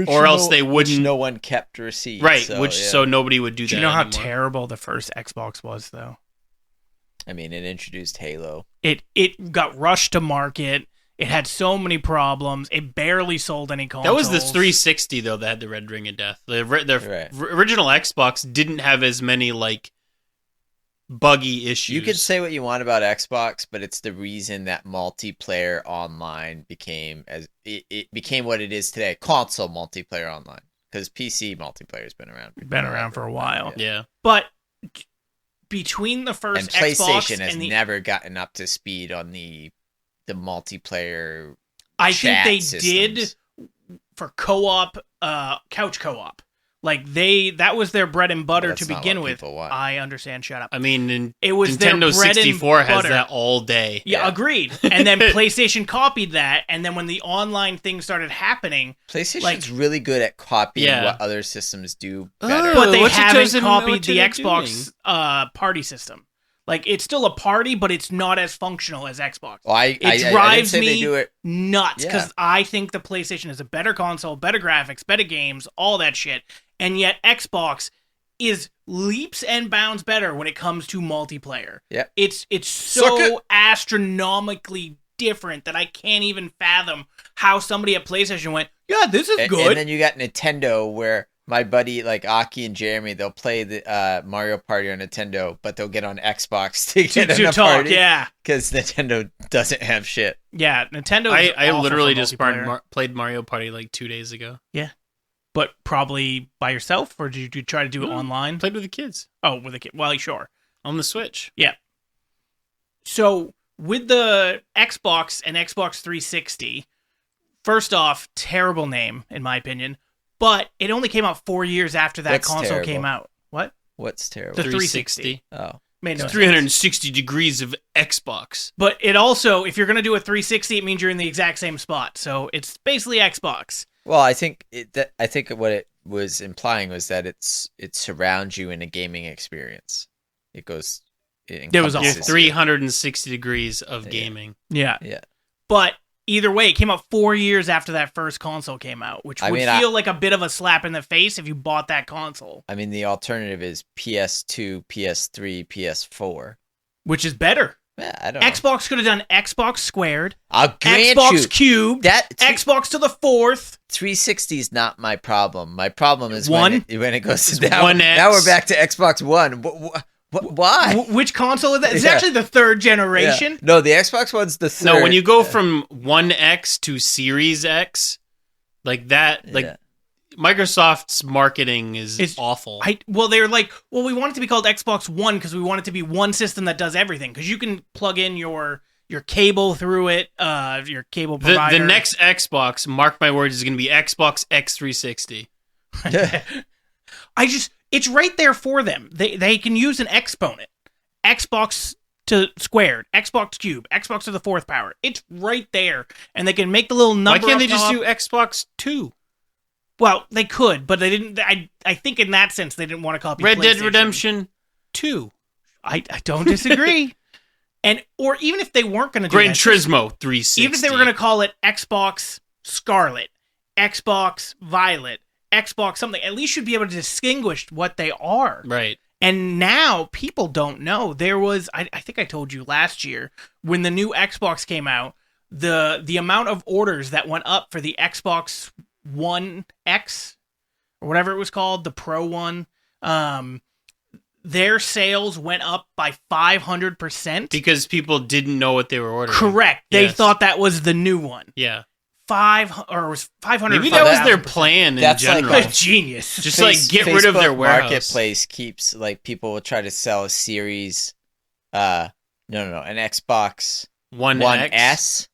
Or else they which wouldn't- no one kept receipt. Right, So, which yeah. so nobody would do Do that you know how anymore. terrible the first Xbox was, though? I mean, it introduced Halo. It got rushed to market. It had so many problems. It barely sold any consoles. That was the 360 though that had the Red Ring of Death. The original Xbox didn't have as many like buggy issues. You could say what you want about Xbox, but it's the reason that multiplayer online became it became what it is today. Console multiplayer online, because PC multiplayer has been around for a while. Yeah, but between the first and PlayStation Xbox has and never gotten up to speed on the multiplayer. I think they systems. did for co-op, couch co-op. Like that was their bread and butter to begin with. I understand. Shut up. I mean, it was Nintendo their bread 64 and has butter. that all day. Yeah, agreed. And then PlayStation copied that, and then when the online thing started happening, PlayStation's really good at copying what other systems do better. But they haven't copied the Xbox party system. Like, it's still a party, but it's not as functional as Xbox. Well, it drives me nuts, because I think the PlayStation is a better console, better graphics, better games, all that shit. And yet Xbox is leaps and bounds better when it comes to multiplayer. Yeah. It's so astronomically different that I can't even fathom how somebody at PlayStation went, yeah, this is good. And then you got Nintendo, where my buddy, like Aki and Jeremy, they'll play the Mario Party on Nintendo, but they'll get on Xbox to talk, party, because Nintendo doesn't have shit. Yeah, Nintendo. I literally just played Mario Party like 2 days ago. Yeah, but probably by yourself, or did you try to do it online? Played with the kids. Oh, with the kid. Well, sure. On the Switch. Yeah. So with the Xbox and Xbox 360, first off, terrible name in my opinion. But it only came out 4 years after that console came out. What? What's terrible? The 360. Oh. Made no 360 sense. degrees of Xbox. But it also, if you're going to do a 360, it means you're in the exact same spot. So it's basically Xbox. Well, I think what it was implying was that it surrounds you in a gaming experience. It goes. It was awful. 360 degrees of gaming. Yeah. Yeah. But either way, it came out 4 years after that first console came out, which would feel like a bit of a slap in the face if you bought that console. I mean, the alternative is PS2, PS3, PS4. Which is better. Yeah, I don't know. Xbox could have done Xbox squared, I'll grant Xbox you cubed, Xbox to the fourth. 360 is not my problem. My problem is when it goes to now we're back to Xbox One. Why? Which console is that? It's actually the third generation. Yeah. No, the Xbox One's the third. No, when you go from 1X to Series X, like that, Microsoft's marketing is awful. They're like, we want it to be called Xbox One because we want it to be one system that does everything. Because you can plug in your cable through it, your cable provider. The next Xbox, mark my words, is going to be Xbox X360. It's right there for them. They can use an exponent. Xbox to squared, Xbox cube, Xbox to the fourth power. It's right there. And they can make the little number. Why can't they just do Xbox 2? Well, they could, but they didn't. I think in that sense, they didn't want to copy Red Dead Redemption 2. I don't disagree. Or even if they weren't going to do Gran Turismo 360. Even if they were going to call it Xbox Scarlet, Xbox Violet, Xbox something, at least you'd be able to distinguish what they are. Right. And now people don't know. There was, I think I told you last year, when the new Xbox came out, the amount of orders that went up for the Xbox One X, or whatever it was called, the Pro one, their sales went up by 500%. Because people didn't know what they were ordering. Correct. They thought that was the new one. Yeah. 500. Maybe that was their plan in general. Like a genius. Just get rid of their warehouse. Marketplace keeps people will try to sell a series, an Xbox One S,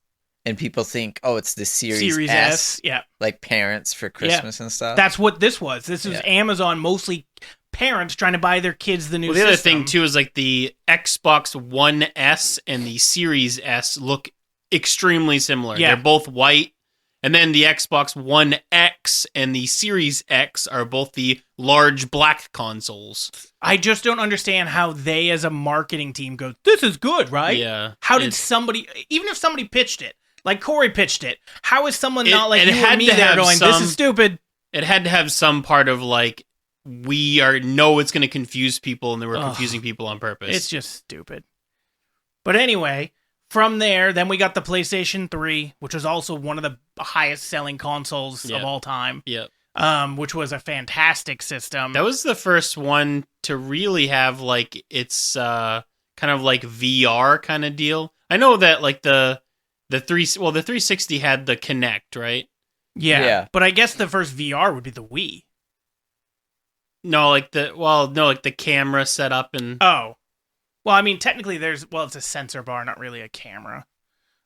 and people think, it's the Series S. Yeah, like parents for Christmas and stuff. That's what this was. This was Amazon, mostly parents trying to buy their kids the new system. The other thing too is the Xbox One S and the Series S look extremely similar. Yeah. They're both white. And then the Xbox One X and the Series X are both the large black consoles. I just don't understand how they, as a marketing team, go, this is good, right? Yeah. How did somebody, even if somebody pitched it, like Corey pitched it, how is someone not like you or me there going, this is stupid? It had to have some part of we know it's going to confuse people and they were confusing people on purpose. It's just stupid. But anyway, From there, then we got the PlayStation 3, which was also one of the highest selling consoles of all time. Yep. Which was a fantastic system. That was the first one to really have like its kind of like VR kind of deal. I know that like the 360 had the Kinect, right? Yeah. But I guess the first VR would be the Wii. No, like the camera setup and Oh. Well, I mean, technically it's a sensor bar, not really a camera.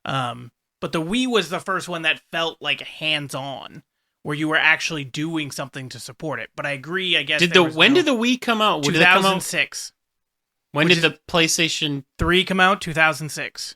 But the Wii was the first one that felt like hands-on, where you were actually doing something to support it. But I agree, I guess. When did the Wii come out? 2006. When did the PlayStation 3 come out? 2006.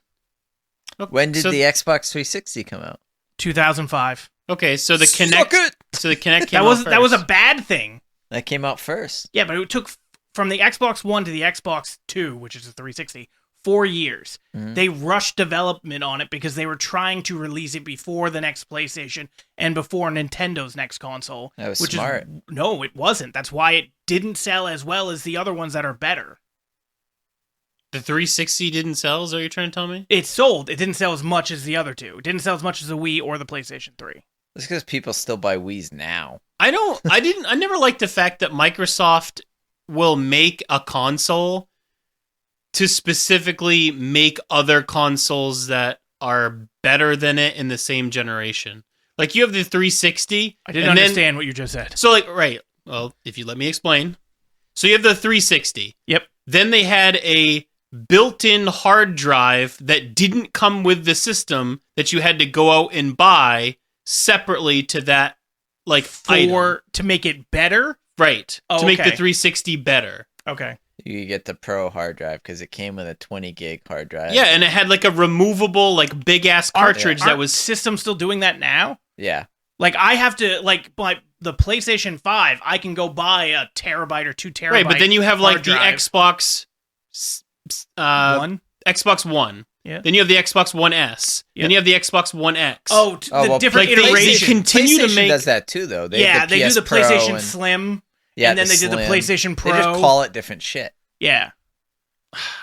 When did the Xbox 360 come out? 2005. Okay, so the Kinect. So the Kinect came that was a bad thing. That came out first. Yeah, but it took from the Xbox One to the Xbox 2, which is a 360, 4 years. Mm-hmm. They rushed development on it because they were trying to release it before the next PlayStation and before Nintendo's next console. That was smart. No, it wasn't. That's why it didn't sell as well as the other ones that are better. The 360 didn't sell, is that what you're trying to tell me? It sold. It didn't sell as much as the other two. It didn't sell as much as the Wii or the PlayStation 3. That's because people still buy Wiis now. I never liked the fact that Microsoft will make a console to specifically make other consoles that are better than it in the same generation. Like you have the 360. I didn't understand what you just said. So right. Well, if you let me explain. So you have the 360. Yep. Then they had a built-in hard drive that didn't come with the system that you had to go out and buy separately to that item. To make it better? Right. Oh, to make the 360 better. Okay. You get the Pro hard drive because it came with a 20 gig hard drive. Yeah, and it had like a removable, big ass cartridge that was. System still doing that now? Yeah. Like I have to buy the PlayStation 5. I can go buy a terabyte or 2 terabyte. Right, but then you have the drive. Xbox One. Xbox One. Yeah. Then you have the Xbox One S. Yep. Then you have the Xbox One X. The different iterations. They continue PlayStation to make. does that too, though. They do the PlayStation Slim. Yeah, and then they did the PlayStation Pro. They just call it different shit. Yeah.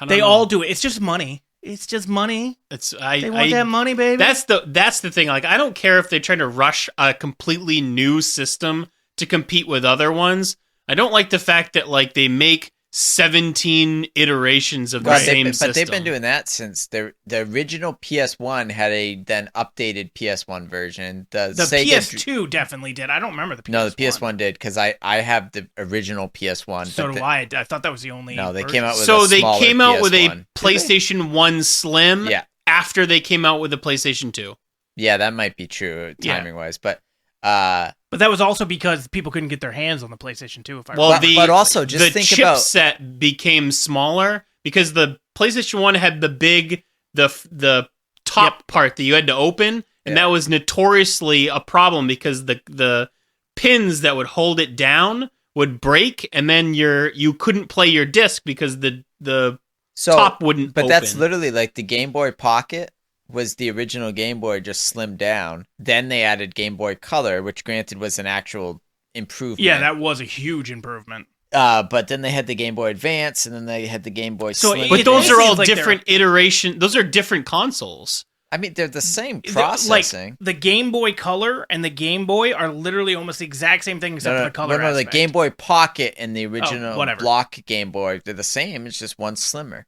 They all do it. It's just money. It's just money. They want that money, baby. That's the thing. Like, I don't care if they're trying to rush a completely new system to compete with other ones. I don't like the fact that they make 17 iterations of the same system. But they've been doing that since the original PS1 had a then updated PS1 version. The PS2 definitely did. I don't remember the PS1. No, the PS1 did because I have the original PS1. So do I. I thought that was the only. No, they version. came out with so a they smaller came out PS1. with a PlayStation 1 Slim. Yeah. After they came out with the PlayStation 2. Yeah, that might be true timing wise, but that was also because people couldn't get their hands on the PlayStation 2. But also just think about the chipset became smaller because the PlayStation 1 had the big the top part that you had to open, and that was notoriously a problem because the pins that would hold it down would break, and then you couldn't play your disc because the top wouldn't. But open. That's literally like the Game Boy Pocket. Was the original Game Boy just slimmed down. Then they added Game Boy Color, which granted was an actual improvement. Yeah, that was a huge improvement. But then they had the Game Boy Advance, and then they had the Game Boy Slim. But those are all different iterations. Those are different consoles. I mean, they're the same processing. The Game Boy Color and the Game Boy are literally almost the exact same thing except for the color aspect. The Game Boy Pocket and the original block Game Boy, they're the same. It's just one slimmer.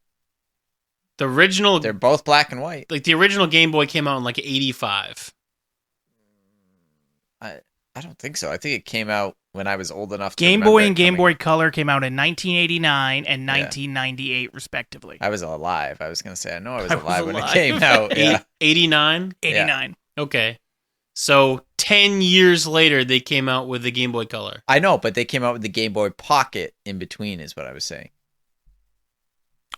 The original... They're both black and white. The original Game Boy came out in 85. I don't think so. I think it came out when I was old enough to Game Boy and Game Boy Color came out in 1989 and 1998, respectively. I was alive. I was going to say, I know I was alive when it came out. 89? 89. Yeah. Okay. So 10 years later, they came out with the Game Boy Color. I know, but they came out with the Game Boy Pocket in between is what I was saying.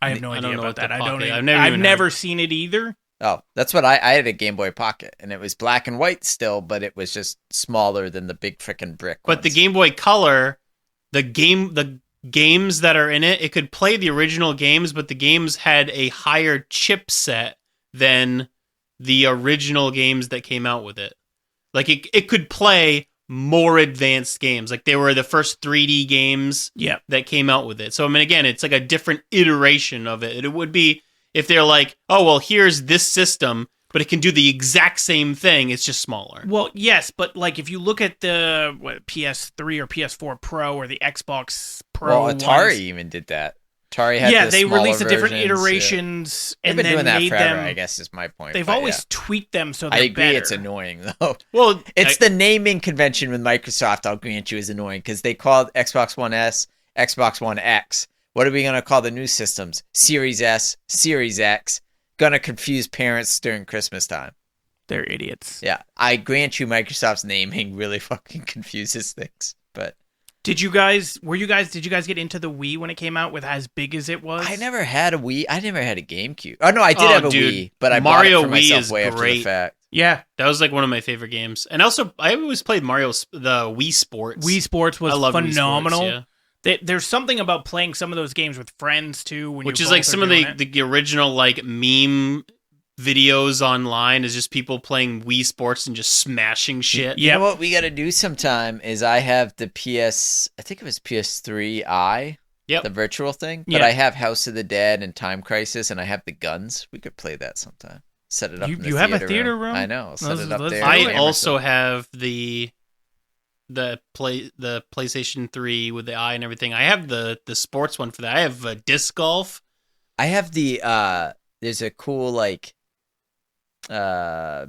I have no idea about that. I've never seen it either. Oh, that's what I had a Game Boy Pocket, and it was black and white still, but it was just smaller than the big frickin' brick But ones. the Game Boy Color, the games that are in it could play the original games, but the games had a higher chipset than the original games that came out with it. It could play more advanced games. They were the first 3D games that came out with it. So, I mean, again, it's a different iteration of it. It would be if they're like, oh, well, here's this system, but it can do the exact same thing. It's just smaller. Well, yes, but like if you look at the PS3 or PS4 Pro or the Xbox Pro, Well, Atari ones, even did that. Atari had they smaller released the different versions, iterations They've and been then doing that made forever, them. I guess is my point. They've but always yeah. tweaked them so I they're agree better. it's annoying, though. Well, It's the naming convention with Microsoft, I'll grant you, is annoying, because they called Xbox One S, Xbox One X. What are we going to call the new systems? Series S, Series X. Going to confuse parents during Christmas time. They're idiots. Yeah, I grant you Microsoft's naming really fucking confuses things, but... Did you guys get into the Wii when it came out with as big as it was? I never had a Wii. I never had a GameCube. Oh, no, I did have a Wii, but I Mario bought it for Wii myself is way after the great. fact. Yeah. That was like one of my favorite games. And also, I always played the Wii Sports. Wii Sports was I love Wii phenomenal. Sports, yeah. There's something about playing some of those games with friends too. Which is like some of the original like meme videos online is just people playing Wii Sports and just smashing shit. You know what we got to do sometime is I have the I think it was PS3i, the virtual thing, but I have House of the Dead and Time Crisis, and I have the guns. We could play that sometime. Set it up in the you have a theater room? I know. Set it up there. I also have the PlayStation 3 with the eye and everything. I have the sports one for that. I have disc golf. I have there's a cool like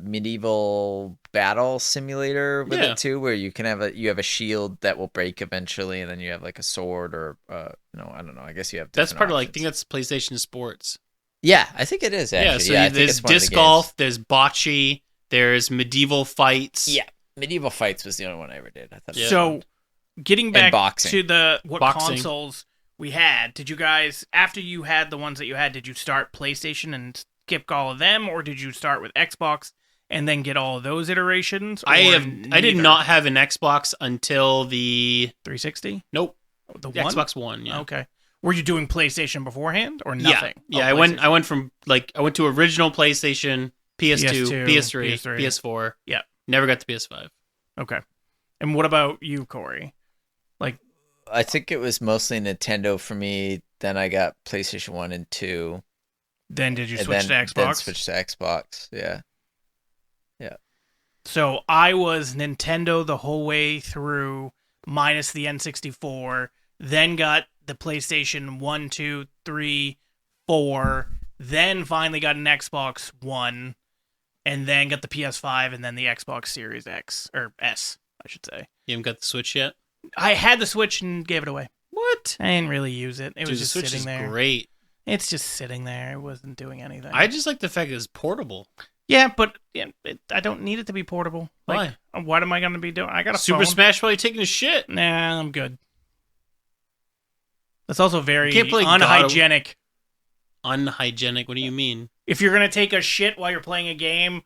medieval battle simulator with it too, where you can have a shield that will break eventually, and then you have like a sword or no, I don't know. I guess you have. That's part options. of I think that's PlayStation Sports. Yeah, I think it is actually. Yeah, so I there's think it's disc golf, there's bocce, there's medieval fights. Yeah, medieval fights was the only one I ever did. I thought. So, getting back boxing. to what boxing. consoles we had, did you guys, after you had the ones that you had, did you start PlayStation and skip all of them, or did you start with Xbox and then get all of those iterations? I did not have an Xbox until the 360. Nope, The Xbox One. Yeah. Okay. Were you doing PlayStation beforehand or nothing? Yeah. I went from I went to original PlayStation, PS2, PS3, PS4. Yeah. Never got the PS5. Okay. And what about you, Corey? I think it was mostly Nintendo for me. Then I got PlayStation 1 and 2. Then did you switch to Xbox? Then switch to Xbox. Yeah. So I was Nintendo the whole way through, minus the N64. Then got the PlayStation 1, 2, 3, 4. Then finally got an Xbox One. And then got the PS5 and then the Xbox Series X. Or S, I should say. You haven't got the Switch yet? I had the Switch and gave it away. What? I didn't really use it. It Dude, was just the Switch sitting is there. great. It's just sitting there. It wasn't doing anything. I just like the fact that it's portable. Yeah, but I don't need it to be portable. Like, Why? What am I going to be doing? I got a Super phone. Smash while you're taking a shit. Nah, I'm good. That's also very You can't play unhygienic. Unhygienic? What do you mean? If you're going to take a shit while you're playing a game,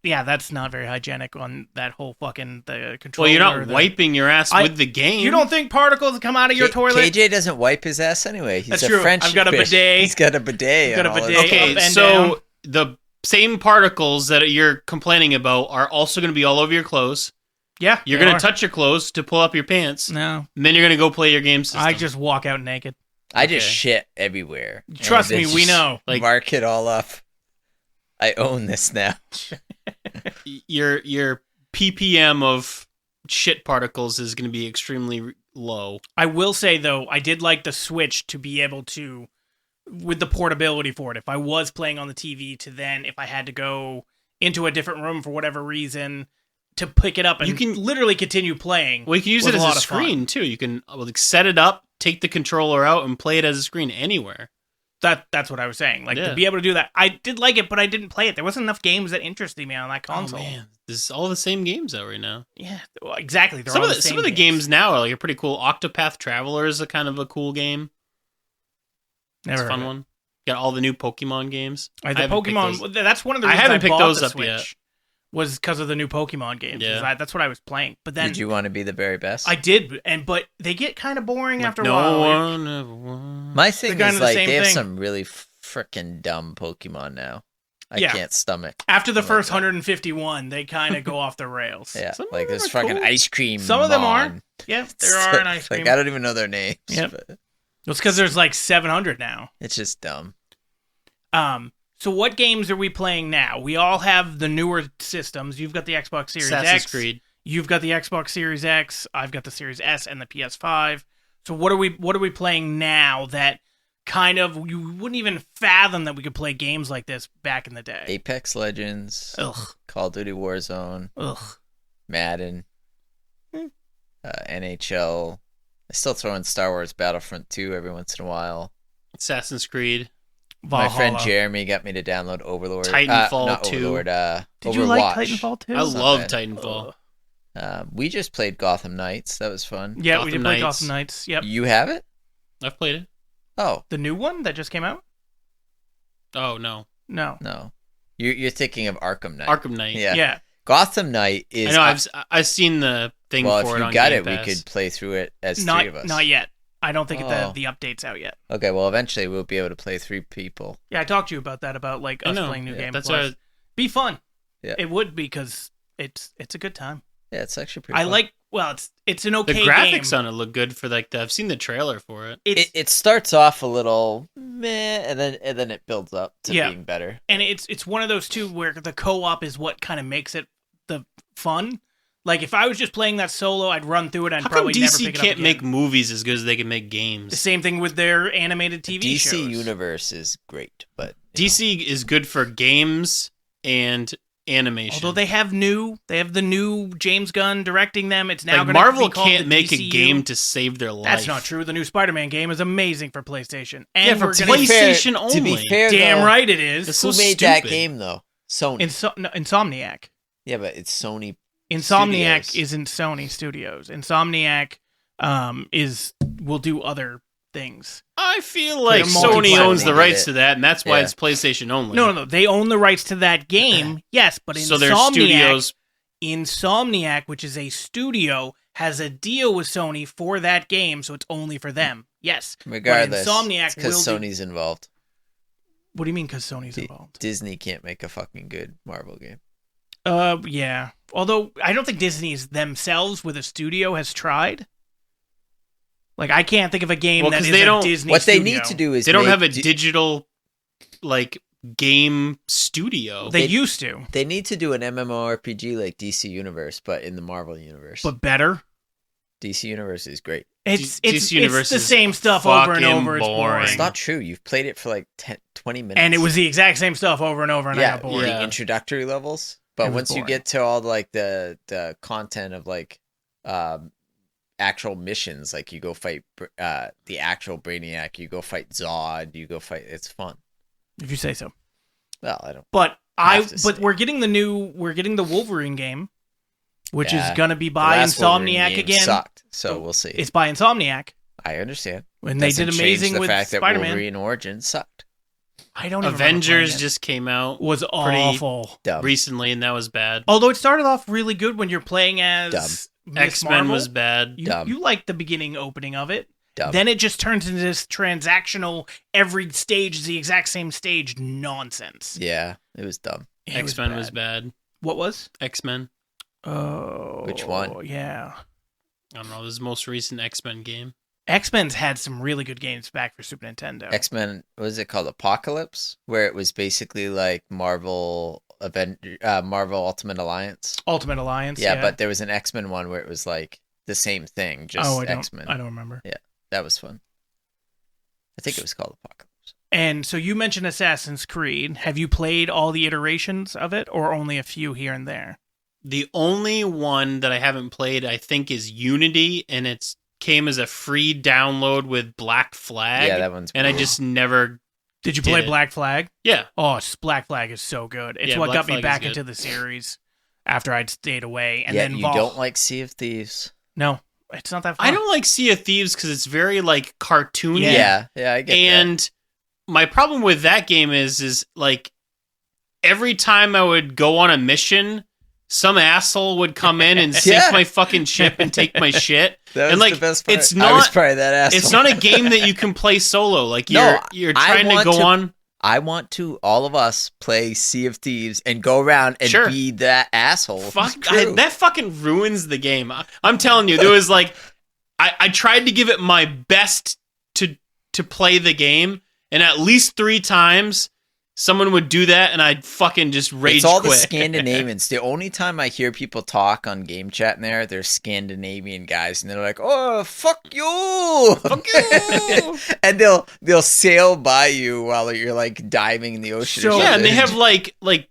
yeah, that's not very hygienic on that whole fucking the controller. Well, you're not wiping your ass with the game. You don't think particles come out of your toilet? KJ doesn't wipe his ass anyway. He's That's a true. French I've got a fish. bidet. He's got a bidet. I've got a on all bidet. his- Okay, Up and so down. the same particles that you're complaining about are also going to be all over your clothes. Yeah. You're going to touch your clothes to pull up your pants. No. And then you're going to go play your game system. I just walk out naked. I just shit everywhere. Trust And me, they we just know. Like- mark it all up. I own this now. Your ppm of shit particles is going to be extremely low. I will say, though, I did like the Switch to be able to, with the portability for it, if I was playing on the TV, to then, if I had to go into a different room for whatever reason, to pick it up and You can literally continue playing. Well, you can use was it as lot a of fun. screen too. You can set it up, take the controller out, and play it as a screen anywhere. That's what I was saying. Like, to be able to do that. I did like it, but I didn't play it. There wasn't enough games that interested me on that console. Oh man, there's all the same games out right now. Yeah, well, exactly. They're Some all of the same some of the games now are like a pretty cool. Octopath Traveler is a kind of a cool game. Never It's a fun heard of it. one. Got all the new Pokemon games. The I haven't picked Pokemon. those- That's one of the I reasons haven't picked bought those the up Switch, yet. was because of the new Pokemon games. Yeah. That's what I was playing. But then Did you want to be the very best? I did, but they get kind of boring Like, after a no while. one ever won. My thing kind is of the like same they have thing. some really freaking dumb Pokemon now. I Yeah. can't stomach. After the like first that. 151, they kind of go off the rails. Yeah, Some of like them this are fucking cool. ice cream. Some of them are. mon. Yeah, there are an ice cream. Like I don't even know their names. Yep. But It's because there's like 700 now. it's just dumb. So what games are we playing now? We all have the newer systems. You've got the Xbox Series Assassin's X. Creed. You've got the Xbox Series X. I've got the Series S and the PS5. So what are we playing now that kind of you wouldn't even fathom that we could play games like this back in the day? Apex Legends, Ugh. Call of Duty Warzone, Ugh. Madden, NHL. I still throw in Star Wars Battlefront 2 every once in a while. Assassin's Creed. Valhalla. My friend Jeremy got me to download Overlord. Titanfall not 2. Overlord, Did Overwatch. you like Titanfall 2? I love bad. Titanfall. We just played Gotham Knights. That was fun. Yeah, Gotham we did play Knights. Gotham Knights. Yep. You have it? I've played it. Oh, The new one that just came out? Oh, no. No. no. You're thinking of Arkham Knight. Arkham Knight. Yeah. Yeah. Gotham Knight is... I know, I've seen the thing well, for if it you on got Game it, we Pass. could play through it as Not three of us. not yet. I don't think Oh. the update's out yet. Okay, well, eventually we'll be able to play 3 people. Yeah, I talked to you about that, about like I us know. playing New Yeah, Game that's Plus. why Be fun. Yeah. It would, because it's a good time. Yeah, it's actually pretty I fun. like, well, it's an okay the graphics game. on it look good for like I've seen the trailer for it. It's It starts off a little meh, and then it builds up to Yeah. being better. and it's one of those two where the co-op is what kind of makes it the fun. Like if I was just playing that solo, I'd run through it. I'd How come probably never DC pick it up can't again. make movies as good as they can make The games? same thing with their animated TV DC shows. Universe is great, but you DC is good for games and animation. Although they have the new James Gunn directing them. It's now like going Marvel to be called can't the make a DCU. game to save their life. That's not true. The new Spider-Man game is amazing for PlayStation. And Yeah, for we're To gonna be fair- PlayStation To be only. fair, damn though, right it is. It's who so made that stupid. game though? Sony. Insomniac. Yeah, but it's Sony. Insomniac Studios. isn't Sony Studios. Insomniac will do other things. I feel like They're Sony multiplayer. owns the They rights did to that, and that's why Yeah. it's PlayStation only. No. They own the rights to that game. Yes, but So their Insomniac, studios. Insomniac, which is a studio, has a deal with Sony for that game, so it's only for them. Yes. But Regardless, Insomniac because will do- Sony's involved. What do you mean? Because Sony's involved? Disney can't make a fucking good Marvel game. Yeah. Although I don't think Disney themselves with a studio has tried. Like I can't think of a game Well, that 'cause is they a don't- Disney. What they studio. need to do is They don't make have a digital like game studio. They They- used to, They need to do an MMORPG like DC Universe, but in the Marvel universe. but better. DC Universe is great. It's DC Universe the is same stuff over and fucking over. It's boring. boring. It's not true. You've played it for like 20 minutes. And it was the exact same stuff over and over, and I yeah, got bored. Yeah. the introductory levels. It But was once you boring. get to all like the content of like actual missions, like you go fight the actual Brainiac, you go fight Zod, you go fight. It's fun. If you say so. Well, I don't. But Have to say. we're getting the Wolverine game, which Yeah. is gonna be The by last Wolverine Insomniac game again. Sucked. So we'll see. It's by Insomniac, I understand. and they Doesn't did change amazing the with fact that Spider-Man. Wolverine Origin sucked. I don't even Avengers remember playing it. just came out was awful. Dumb. recently, and that was bad. Although it started off really good when you're playing as Miss X-Men Marvel. was bad. Dumb. You liked the beginning opening of it. Dumb. Then it just turns into this transactional, every stage is the exact same stage nonsense. Yeah, it was dumb. It X-Men was bad. What was? X-Men. Oh. Which one? Yeah. I don't know. This is the most recent X-Men game. X-Men's had some really good games back for Super Nintendo. X-Men, what is it called? Apocalypse, where it was basically like Marvel Ultimate Alliance. Ultimate Alliance. Yeah, but there was an X-Men one where it was like the same thing, just X-Men. I don't remember. That was fun. I think it was called Apocalypse. And so you mentioned Assassin's Creed. Have you played all the iterations of it, or only a few here and there? The only one that I haven't played, I think, is Unity, and it's came as a free download with Black Flag. Yeah, that one's. and I just never. Did you Did play it. Black Flag? Yeah, Oh, Black Flag is so good. It's Yeah, what Black got me Flag is back good. into the series after I'd stayed away. And yeah, then you don't like Sea of Thieves. No, it's not that fun. I don't like Sea of Thieves because it's very like cartoony. Yeah, I get that. And my problem with that game is like every time I would go on a mission, some asshole would come in and sink Yeah. my fucking ship and take my shit. That was and like the best part. it's I was not probably that asshole. it's not a game that you can play solo. Like No, you're I trying to want go to- on. I want to all of us play Sea of Thieves and go around and Sure. be that asshole. Fuck, Crew. that fucking ruins the game. I'm telling you, there was like, I tried to give it my best to play the game, and at least 3 times, someone would do that, and I'd fucking just rage It's all quit. the Scandinavians. The only time I hear people talk on game chat in there, they're Scandinavian guys, and they're like, "Oh, fuck you, Fuck you! and they'll sail by you while you're like diving in the ocean. So- or Yeah, and they something. have like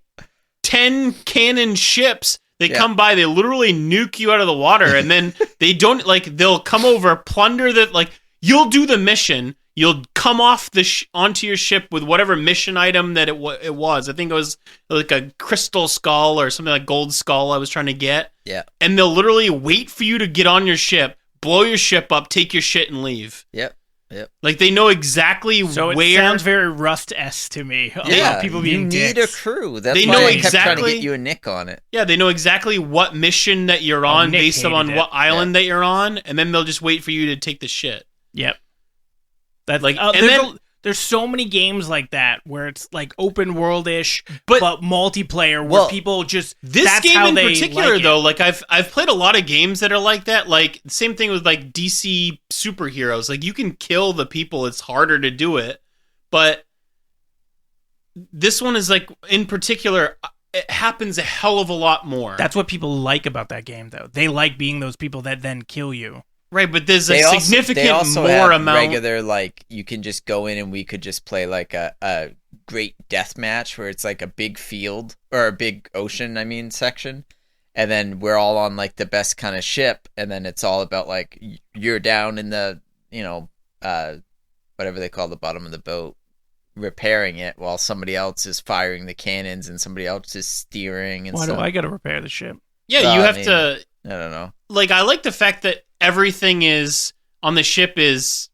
10 cannon ships. They Yeah. come by, they literally nuke you out of the water, and then they don't, like, they'll come over, plunder the, like, you'll do the mission, you'll come off onto your ship with whatever mission item that it was. I think it was like a crystal skull or something like gold skull I was trying to get. Yeah. And they'll literally wait for you to get on your ship, blow your ship up, take your shit, and leave. Yep. Like, they know exactly So it where. sounds very Rust-esque to me. About people being you need dicks. a crew. That's They why know I kept trying to exactly- get you a nick on it. Yeah, they know exactly what mission that you're on Nick based hated on it. what island that you're on, and then they'll just wait for you to take the shit. Yep. That Like, and there's, then- there's so many games like that where it's like open world-ish, But- but multiplayer where Well, people just This that's game how in they particular, like it. though, like I've played a lot of games that are like that. Like same thing with like DC superheroes. Like you can kill the people; it's harder to do it. But this one is like, in particular, it happens a hell of a lot more. That's what people like about that game, though. They like being those people that then kill you. right, but there's a They significant also more have amount. regular, like, you can just go in and we could just play like a great death match where it's like a big field or a big ocean, section. And then we're all on like the best kind of ship. And then it's all about like, you're down in the, whatever they call the bottom of the boat, repairing it while somebody else is firing the cannons and somebody else is steering and Why stuff. do I got to repair the ship? Yeah, Well, you I have mean- to. I don't know. Like, I like the fact that everything is on the ship is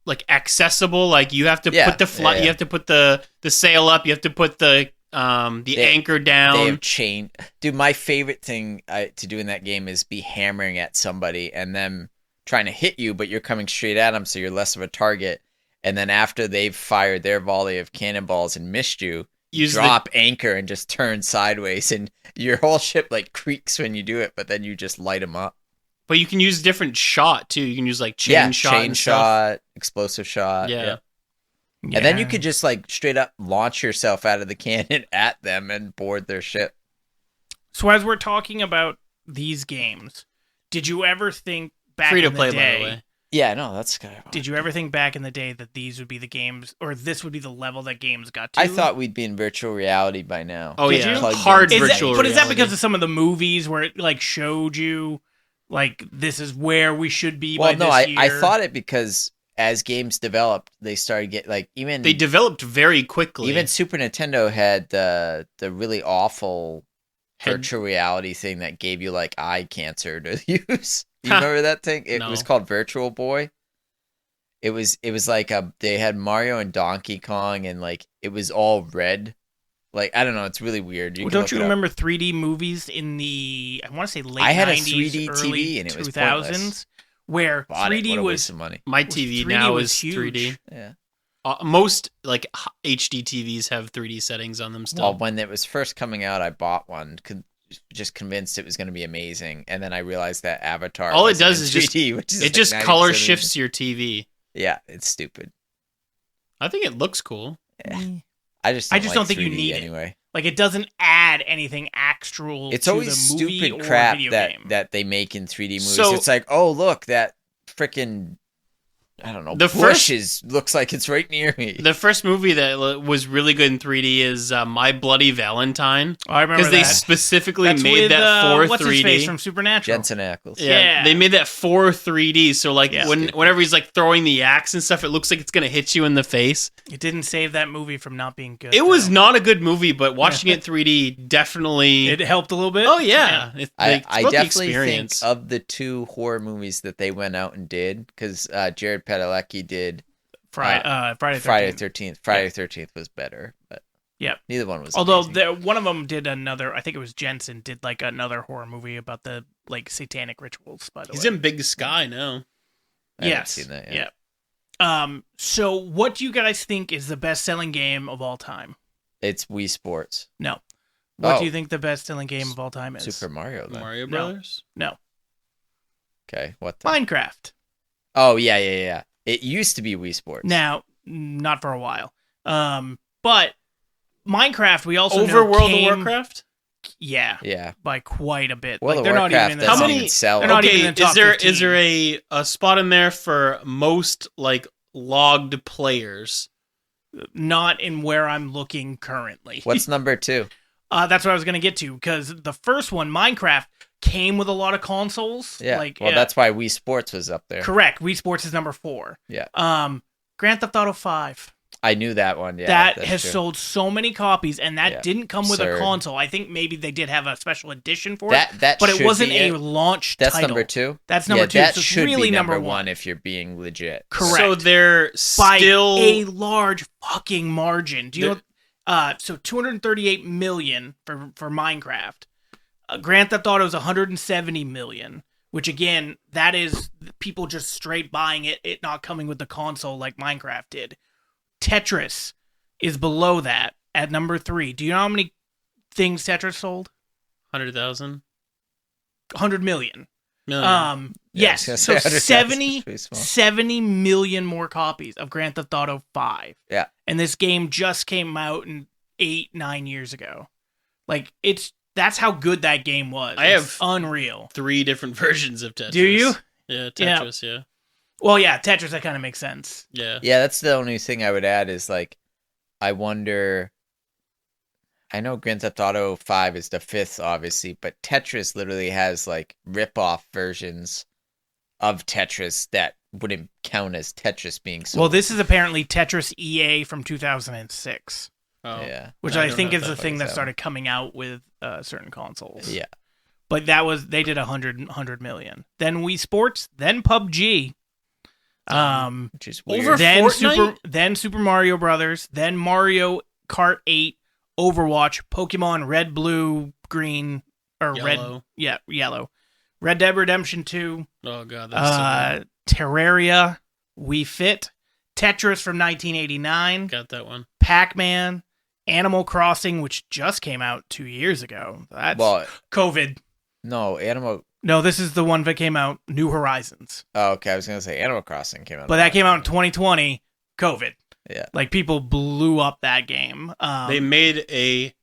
like accessible. Like you have to Yeah, put the flight, yeah. you have to put the sail up, you have to put the anchor They down. have chain. Dude, my favorite thing to do in that game is be hammering at somebody and them trying to hit you, but you're coming straight at them, so you're less of a target. And then after they've fired their volley of cannonballs and missed you, drop anchor and just turn sideways, and your whole ship like creaks when you do it, but then you just light them up. But you can use different shot too. You can use like chain shot, chain and stuff. shot, explosive shot. Yeah. And then you could just like straight up launch yourself out of the cannon at them and board their ship. So as we're talking about these games, did you ever think back Free to in the play, day? by the way. Yeah, no, that's kind of. Did you ever think back in the day that these would be the games, or this would be the level that games got to? I thought we'd be in virtual reality by now. Oh, Did yeah. you? Plugged Hard into Is the virtual that, but is that reality. because of some of the movies where it like showed you, like this is where we should be Well, by no, this year? I thought it because as games developed, they started get like even They developed very quickly. even Super Nintendo had the really awful Head- virtual reality thing that gave you like eye cancer to use. You Huh. remember that thing? It No. was called Virtual Boy. It was like they had Mario and Donkey Kong and like it was all red. Like I don't know, it's really weird. Well, can don't look you it up. remember 3D movies in the I want to say late I had a 90s, 3D early TV and it was 2000s, pointless. where Bought it. 3D What a waste was of money. My was- TV 3D now was is huge. 3D. Yeah. Most like HD TVs have 3D settings on them still. Well, when it was first coming out, I bought one, just convinced it was going to be amazing, and then I realized that Avatar. All it wasn't does in is just 3D, which is it like just 90% color of the- shifts your TV. Yeah, it's stupid. I think it looks cool. I just I don't, just like don't think you 3D need it. anyway. like it doesn't add anything actual It's to always the movie stupid or crap video that game. that they make in 3D movies. So- It's like, oh look, that freaking I don't know. The bushes looks like it's right near me. The first movie that was really good in 3D is My Bloody Valentine, I remember because they that. specifically That's made with, that for what's 3D. his face from Supernatural. Jensen Ackles. Yeah, they made that for 3D. So like Yeah. whenever he's like throwing the axe and stuff, it looks like it's gonna hit you in the face. It didn't save that movie from not being good. It was though. not a good movie, but watching it 3D definitely. It helped a little bit. Oh yeah, It's I about the definitely think experience. of the two horror movies that they went out and did, because Jared Padalecki did Friday Friday 13th. the 13th. Friday the 13th was better, but Yep. neither one was Although amazing. one of them did another, I think it was Jensen, did like another horror movie about the like satanic rituals. By the He's way, in Big Sky now. I haven't yes, seen that yet. yeah. So what do you guys think is the best-selling game of all time? It's Wii Sports. No. What Oh. do you think the best-selling game of all time is? Super Mario then. Mario No. Brothers. No, Okay, what the? Minecraft. Oh yeah. It used to be Wii Sports. Now, not for a while. But Minecraft, we also Over know World came, of Warcraft? Yeah. by quite a bit. World Like of they're not Warcraft even in the doesn't top. even sell. they're not even Okay, in the top is there 15. a spot in there for most like logged players? Not in where I'm looking currently. What's number 2? That's what I was going to get to, because the first one, Minecraft, came with a lot of consoles. Yeah. Like, well, that's why Wii Sports was up there. correct. Wii Sports is number 4. Yeah. Grand Theft Auto 5. I knew that one. Yeah. that that's has true. sold so many copies, and that Yeah. didn't come with a Absurd. console. I think maybe they did have a special edition for That it, but it should wasn't be a it. launch That's title. number 2. That's number 2. That So it's should really be number number 1 if you're being legit. Correct. So they're By still a large fucking margin. Do you know? So 238 million for Minecraft. Grand Theft Auto is 170 million, which again, that is people just straight buying it not coming with the console like Minecraft did. Tetris is below that at number 3. Do you know how many things Tetris sold? 100,000 100 million. million. Yes. I was So gonna say 100,000 is pretty small. 70 million more copies of Grand Theft Auto 5. Yeah. And this game just came out in 8-9 years ago. Like, that's how good that game was. I It's have unreal. 3 different versions of Tetris. Do you? Yeah, Yeah. Tetris. Yeah. Well, yeah, Tetris, that kind of makes sense. Yeah. Yeah, that's the only thing I would add is like, I wonder. I know Grand Theft Auto 5 is the 5th, obviously, but Tetris literally has like rip-off versions of Tetris that wouldn't count as Tetris being sold. Well, this is apparently Tetris EA from 2006, Oh. Yeah. which I I don't think know is if the that thing that plays out. started coming out with certain consoles. Yeah. But they did 100 million. Then Wii Sports, then PUBG. Which is weird. Over Fortnite? Then Super Mario Brothers, then Mario Kart 8, Overwatch, Pokemon Red, Blue, Green, or Yellow. Yellow. Red Dead Redemption 2, Oh god, that's so bad. Terraria, Wii Fit, Tetris from 1989, Got that one. Pac-Man, Animal Crossing, which just came out 2 years ago. That's Well, COVID. no, No, this is the one that came out, New Horizons. Oh, okay. I was gonna say Animal Crossing came out, But that came out in 2020, COVID. Yeah. Like, people blew up that game. They made a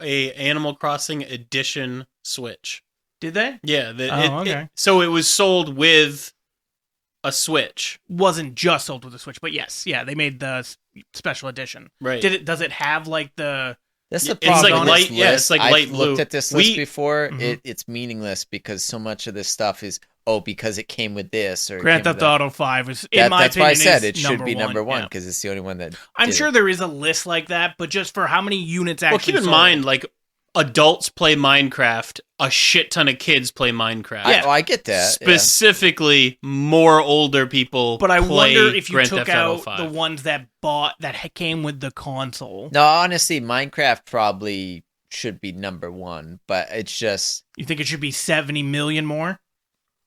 Animal Crossing edition Switch. Did they? Yeah. Okay. So it was sold with a Switch. Wasn't just sold with the Switch, but yes. Yeah, they made the special edition. Right. Does it have, like, the... That's the It's problem. like on light- this yeah, list. it's like I've light blue. looked at this list before. Mhm. It's meaningless because so much of this stuff is because it came with this or it Grand came with Theft Auto 5 is, in that. my That's opinion, why I said is it should be number one yeah. because it's the only one that. I'm did sure it. there is a list like that, but just for how many units actually Well, keep in sold. mind, like, adults play Minecraft. A shit ton of kids play Minecraft. I get that. yeah. Specifically, more older people. But I play wonder if you Grand took Theft Auto out 5. the ones that came with the console. No, honestly, Minecraft probably should be number one, but it's just You think it should be 70 million more?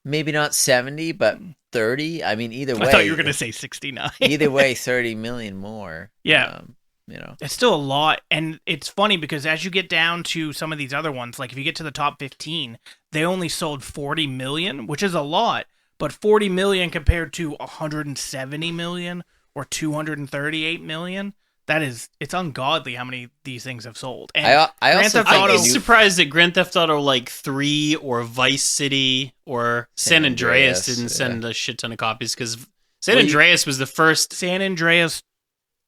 maybe not 70, but 30. I mean, either way. I thought you were going to say 69. Either way, 30 million more. Yeah. You know. It's still a lot, and it's funny because as you get down to some of these other ones, like if you get to the top 15, they only sold 40 million, which is a lot, but 40 million compared to 170 million or 238 million, it's ungodly how many these things have sold. And I Grand also Theft think I'd Auto- be surprised that Grand Theft Auto like 3 or Vice City or San Andreas didn't send a shit ton of copies because San Andreas was the first. San Andreas,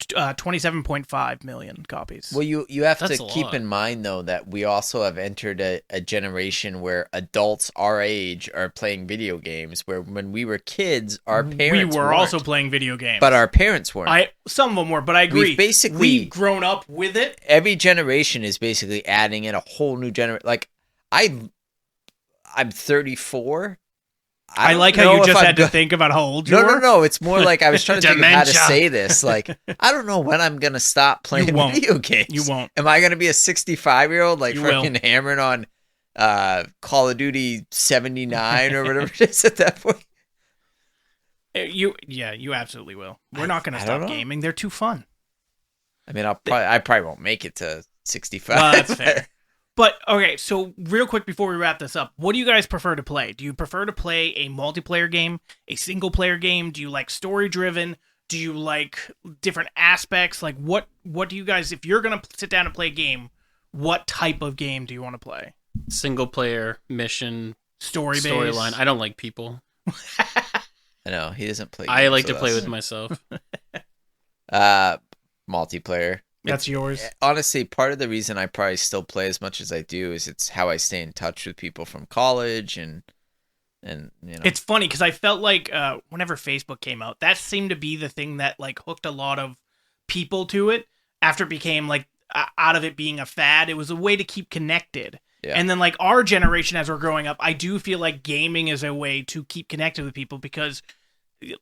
27.5 million copies. Well, you have That's to a keep lot. in mind, though, that we also have entered a generation where adults our age are playing video games, where when we were kids, our parents we were weren't. also playing video games. But our parents weren't. Some of them were, but I agree. We've grown up with it. Every generation is basically adding in a whole new generation. Like, I'm 34. I like how you just had to think about how old you were. No. It's more like I was trying to think of how to Dementia. say this. Like, I don't know when I'm going to stop playing won't. video games. You won't. Am I going to be a 65-year-old, like, You will. fucking hammering on Call of Duty 79 or whatever it is at that point? You absolutely will. We're not going to I don't stop know. gaming. They're too fun. I mean, I probably won't make it to 65. Well, that's fair. But, okay, so real quick before we wrap this up, what do you guys prefer to play? Do you prefer to play a multiplayer game, a single-player game? Do you like story-driven? Do you like different aspects? Like, what do you guys, if you're going to sit down and play a game, what type of game do you want to play? Single player, mission, Story-based? storyline. I don't like people. I know, he doesn't play I games like to with play us. with myself. Multiplayer. That's yours? Honestly, part of the reason I probably still play as much as I do is it's how I stay in touch with people from college and you know. It's funny because I felt like whenever Facebook came out, that seemed to be the thing that like hooked a lot of people to it. After it became like out of it being a fad, it was a way to keep connected. Yeah. And then like our generation, as we're growing up, I do feel like gaming is a way to keep connected with people because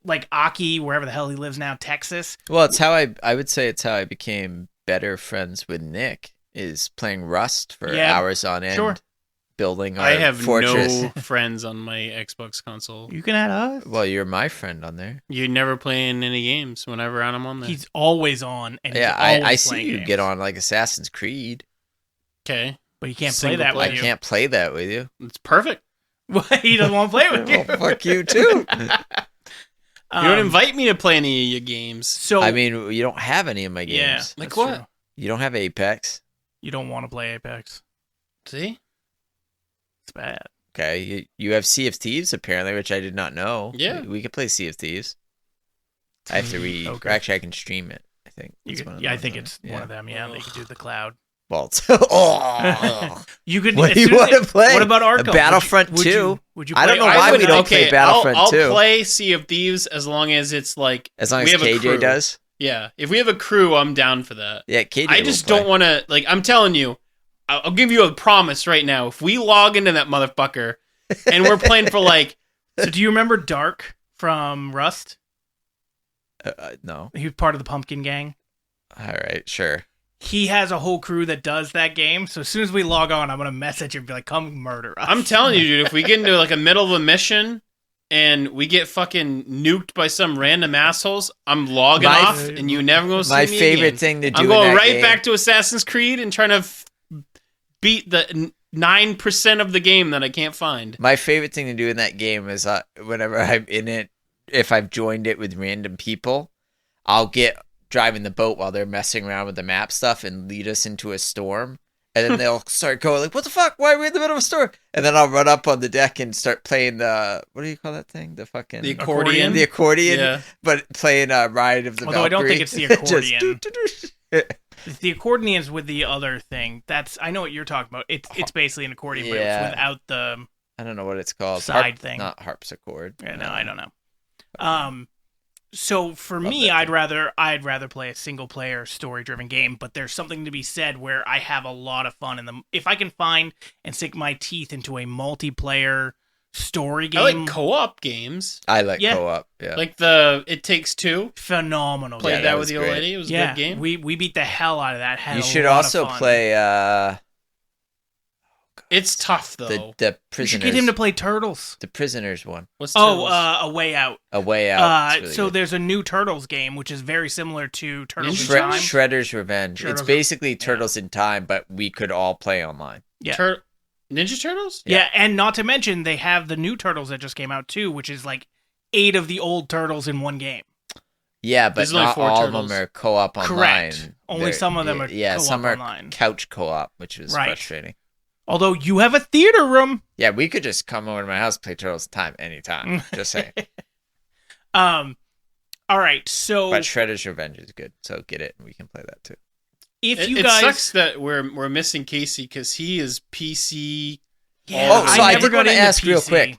like Aki, wherever the hell he lives now, Texas. Well, it's how I would say it's how I became better friends with Nick, is playing Rust for hours on end. Sure. Building our I have fortress. no friends on my Xbox console. You can add us. Well, you're my friend on there. You never playing any games whenever I'm on there. He's always on, and Yeah, he's always I see playing you games. get on like Assassin's Creed. Okay. But he can't play Single that player. with I you. can't play that with you. It's perfect. He doesn't want to play with you. Well, fuck you too. You don't invite me to play any of your games. So I mean, you don't have any of my games. yeah, Like that's what? true. You don't have Apex. You don't want to play Apex. See? It's bad. Okay, you have Sea of Thieves apparently, which I did not know. Yeah. we could play Sea of Thieves. I have to read. Okay. Or actually, I can stream it. I think. You It's could, one of yeah, I those, think right? it's one of them. Yeah, they could do the cloud. Well, oh. You could. What as do you soon as want to play? What about Arkham? Battlefront would you, 2? Would you I play don't know Arkham? why we don't play Battlefront I'll 2. play Sea of Thieves as long as it's like As long we as have a KJ crew. does. Yeah, if we have a crew, I'm down for that. Yeah, KJ. I will just play. don't want to. Like, I'm telling you, I'll give you a promise right now. If we log into that motherfucker and we're playing for like, So do you remember Dark from Rust? No. He was part of the Pumpkin Gang. All right, sure. He has a whole crew that does that game. So as soon as we log on, I'm gonna message him and be like, "Come murder us." I'm telling you, dude, if we get into like a middle of a mission and we get fucking nuked by some random assholes, I'm logging My- off, and you never gonna see My me favorite again. thing to do. I'm in going that right game- back to Assassin's Creed and trying to beat the 9% of the game that I can't find. My favorite thing to do in that game is whenever I'm in it, if I've joined it with random people, I'll get driving the boat while they're messing around with the map stuff and lead us into a storm. And then they'll start going like, what the fuck? Why are we in the middle of a storm? And then I'll run up on the deck and start playing the, what do you call that thing? The fucking... The accordion. The accordion, Yeah. but playing Ride of the Although I don't Valkyrie. think it's the Just accordion. doo-doo-doo. The accordion's with the other thing. That's I know what you're talking about. It's basically an accordion, but Yeah. it's without the I don't know what it's called. Side thing. Not harpsichord. Yeah, no, I don't know. So for Love me, that I'd rather play a single player story driven game, but there's something to be said where I have a lot of fun in them. If I can find and sink my teeth into a multiplayer story game, I like co-op games. I like Yeah. co-op. Yeah. Like the It Takes Two. phenomenal. Played Yeah, game. that that with was the old great. lady. It was a Yeah, good game. we beat the hell out of that. Had You a should lot also of fun. play It's tough though. the You prisoners. should get him to play Turtles. The prisoners one. What's Oh, Turtles? A Way Out. A Way Out. It's really So good. there's a new Turtles game, which is very similar to Turtles in Shred- Time. Shredder's Revenge. Turtles- It's basically Turtles in Time, but we could all play online. Yeah. Ninja Turtles? Yeah, and not to mention they have the new Turtles that just came out too, which is like 8 of the old Turtles in one game. Yeah, but There's only not 4 all Turtles. of them are co-op online. Correct. Only They're- some of them are yeah, co-op some are online. couch co-op, which was Right. frustrating. Although you have a theater room. Yeah, we could just come over to my house and play Turtles in Time anytime. Just saying. All right, so But Shredder's Revenge is good, so get it and we can play that too. if It, you it guys sucks that we're missing Casey because he is PC. Yeah, Oh, so I never did got want to into ask real PC. quick.